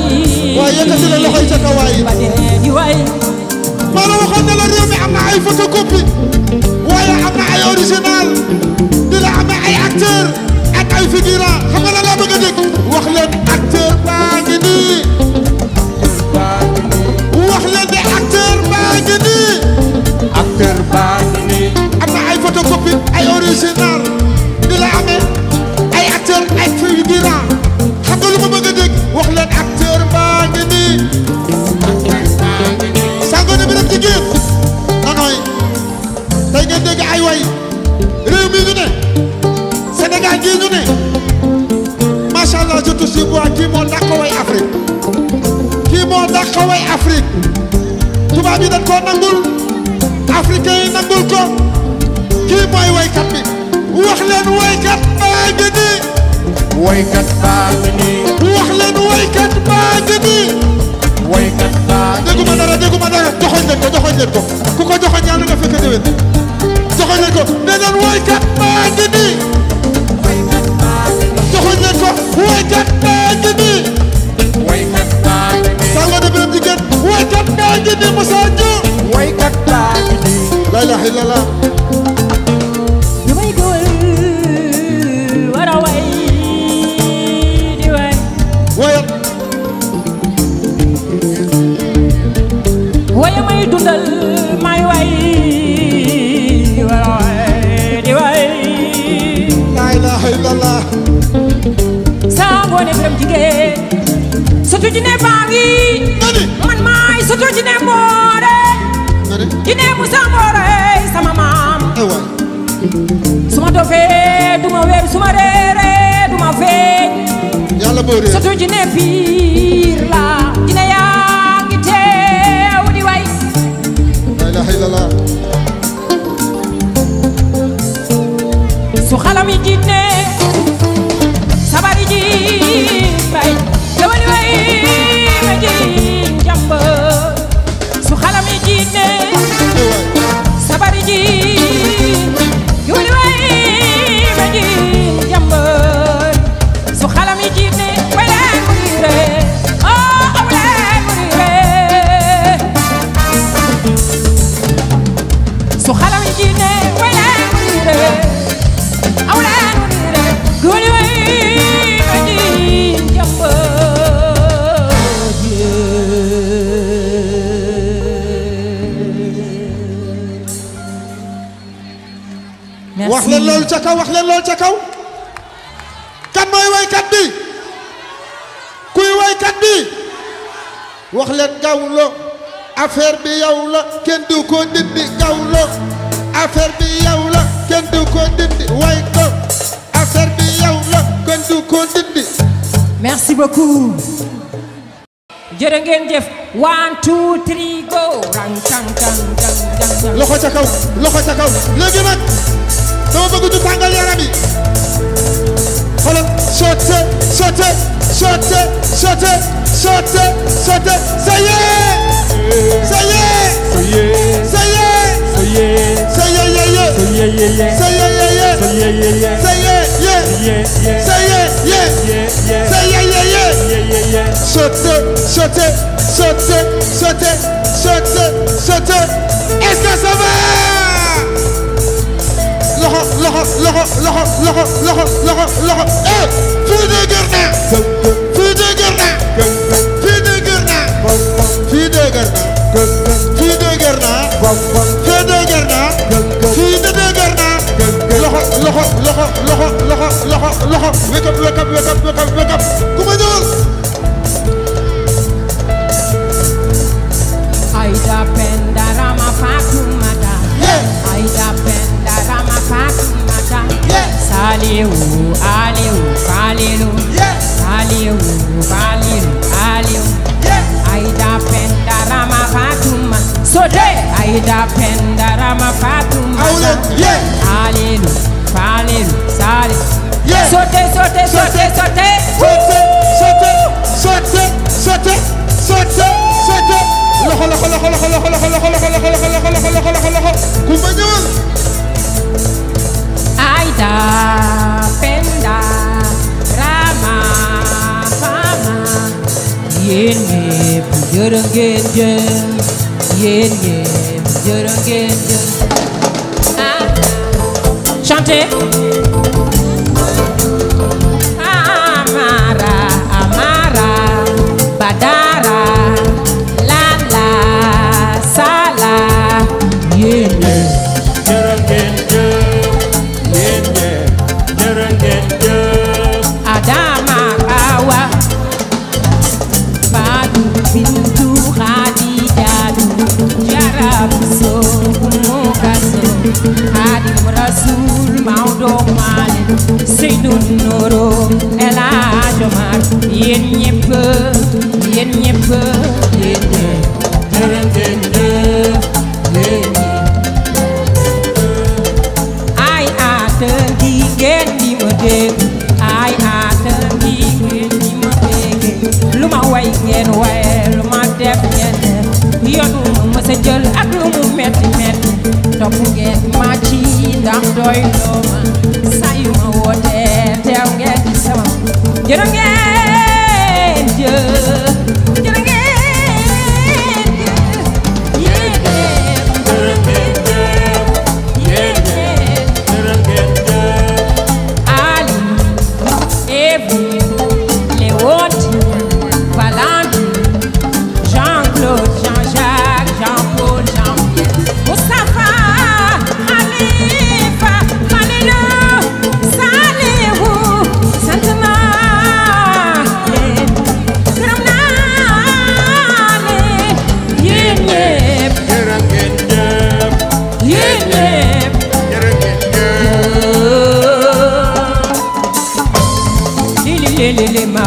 waaye yëkkati la loxo yi ca kaw waaye ba dee di way maa la waxoon ne la réew mi am na ay photocopie waaye am na ay original dina am na ay acteur ak ay figurant xam nga la laa bëgg a dégg wax leen acteur baa ngi nii wax leen ne acteur baa ngi nii acteur baa ngi nii am na ay photocopie ay original dina amee ay acteur ay figurant xam nga lu ma bëgg a dégg wax leen acteur baa ngi nii sangone bi rek jigéen nanooy tey ngeen dégg ay way réew mi ñu ne Sénégal gii ñu ne macha allah je touche du bois kii moo dàq way Afrique kii moo dàq way Afrique tubaab yi dañ koo nangul africain yi nangul ko kii mooy waykat bi wax leen waykat baa ngi nii waykat baa ngi nii wax leen waykat baa ngi nii waykat baa ngi dégguma dara joxoñ leen ko ku ko joxoñ yàlla nga fekk déwén joxoñ leen ko nee leen waykat baa ngi nii joxoñ leen ko waykat baa ngi nii waykat baa ngi nii sangone biram jigéen waykat baa ngi nii Moussa Diouf waykat baa ngi nii la ilaha illallah damay gewal war a way di way wayat waye may dundal may way war a way di way la ilaha illallah sangone biram jigéen satu jine baa ngi ngani man maay satu jine mboore ngani jine musa mboore sama maam ay waay suma dofee duma weer suma reere duma feeñ yàlla boo réer satu jine piir la jine yaa ngi teew di way la ilaha illallah su xalam yi jinne sabari ji bay gewali way ma ji njamb su xalam yi jinne ay waay sabari ji gewali way ma ji njamb su xalam yi jinne way leen mu riire oh aw leen mu riire su xalam yi jinne way leen mu riire aw leen mu riire gewali way ma ji njamb wax leen loolu ca kaw wax leen loolu ca kaw kan mooy waykat bi kuy waykat bi wax leen Gawlo affaire bi yow la kenn du ko dindi Gawlo affaire bi yow la kenn du ko dindi way ko affaire bi yow la kenn du ko dindi merci beaucoup jërë ngeen jëf 1 2 3 go rang tang tang tang tang loxo ca kaw léegi nag dama bëgg ñu tàngal yaram yi xoolal sotte ça y est ça y est ça y est ça y est ça y est sauter est-ce que ça va loxo fii dëgër na fii dëgër na fii dëgër na fii dëgër na fii dëgër na fii dëgër na fii dëgër na loxo wake up ku ma ñëwal Aida Penda Rama Fatumata Aida Penda Rama Fatumata Saliu Aliu Falilu Saliu Falilu Aliu Aida Penda Rama Fatuma Sote Aida Penda Rama Fatumata Alilu Falilu Saliu Sote loxo ku ma ñëwal Aida Penda Rama Fama yéen ñépp jërë ngeen jëf yéen ñépp jërë ngeen jëf chantez Amara Amara Badara Lala Sala yéen ñépp jërë ngeen jëf yéen ñépp jërë ngeen jëf Adama Awa Fadu Bintu Khadijatu Jarab So Mukaso Hadim Rasul Maudo Malik Seydou Noro El Hadj Omar yéen ñépp yéen ñépp yéen ñépp jërë ngeen jëf yéen ay atal di ngeen di ma dégg ay atal di ngeen di ma dégg lu ma way ngeen waye lu ma def ngeen def yoonu ma mës a jël ak lu mu metti metti topp ngeen ma ci ndax doy loo ma saa yu ma wootee teew ngeen ci sama jërë ngeen jëf jërë ngeen jëf yéen ñépp jërë ngeen jëf yéen ñépp jërë ngeen jëf Ali, Evie, Léontine, Valentine, Jean-Claude, Jean-Jacques, Jean-Paul, Jean-Pierre, Moustapha, Khalifa, Khalilou, Salihou, sant naa leen, gërëm naa leen, yéen ñépp, jërë ngeen jëf yéen ñépp. jërë ngeen jëf Lili ma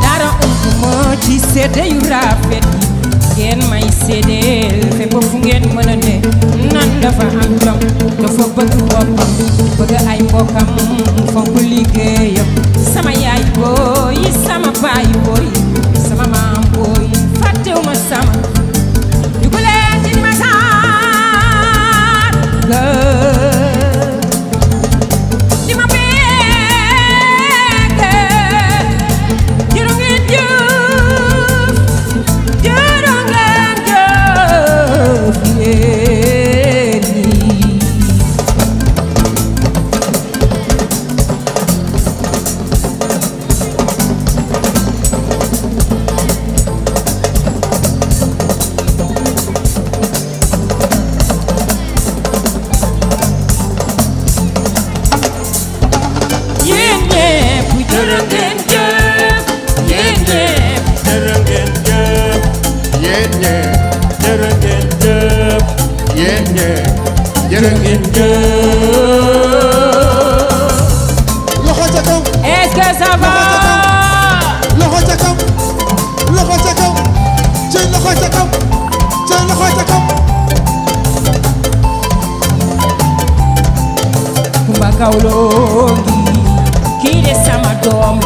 dara umpuma ci seede yu rafet yi ngeen may seedeel fépp fu ngeen mën a ne nan dafa am jom dafa bëgg boppam bëgg ay mbokkam fonk liggéeyam sama yaay booy sama baay booy sama maam booy fàttewuma sama duguleen ci ma saar li ma bëgg jërë ngeen jëf jërë ngeen jëf yéen ñi yéen ñépp jërë ngeen jëf yéen ñépp jërë ngeen jëf yéen ñépp jërë ngeen jëf yéen ñépp jërë ngeen jëf loxo ca kaw est-ce que ça va loxo ca kaw loxo ca kaw ci loxo ca kaw ci loxo ca kaw Kumba Gawlo ngi kii de sama doom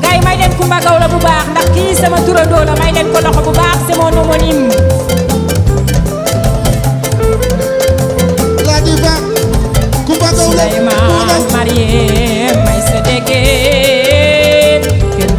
la gay may leen Kumba Gawlo bu baax ndax kii sama turandoo la may leen ko loxo bu baax c'est mon homonyme la diva Kumba Gawlo Souleymane Marié may sa déggee kenn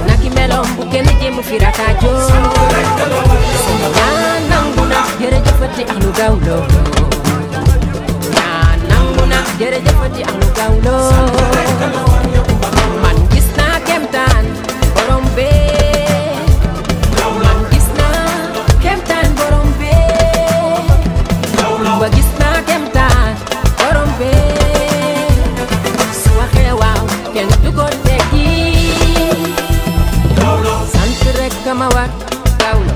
Naki meloom bu kenn jéem fi rakaajo ñaan nangu na jërëjëfati ak lu gawlo ñaan nangu na jërëjëfati ak lu gawlo man gis naa kemtaan borom bee man gis naa kemtaan borom bee ba gis naa kemtaan borom bee su waxee waaw kenn du ko teggi sant rek ma war gawlo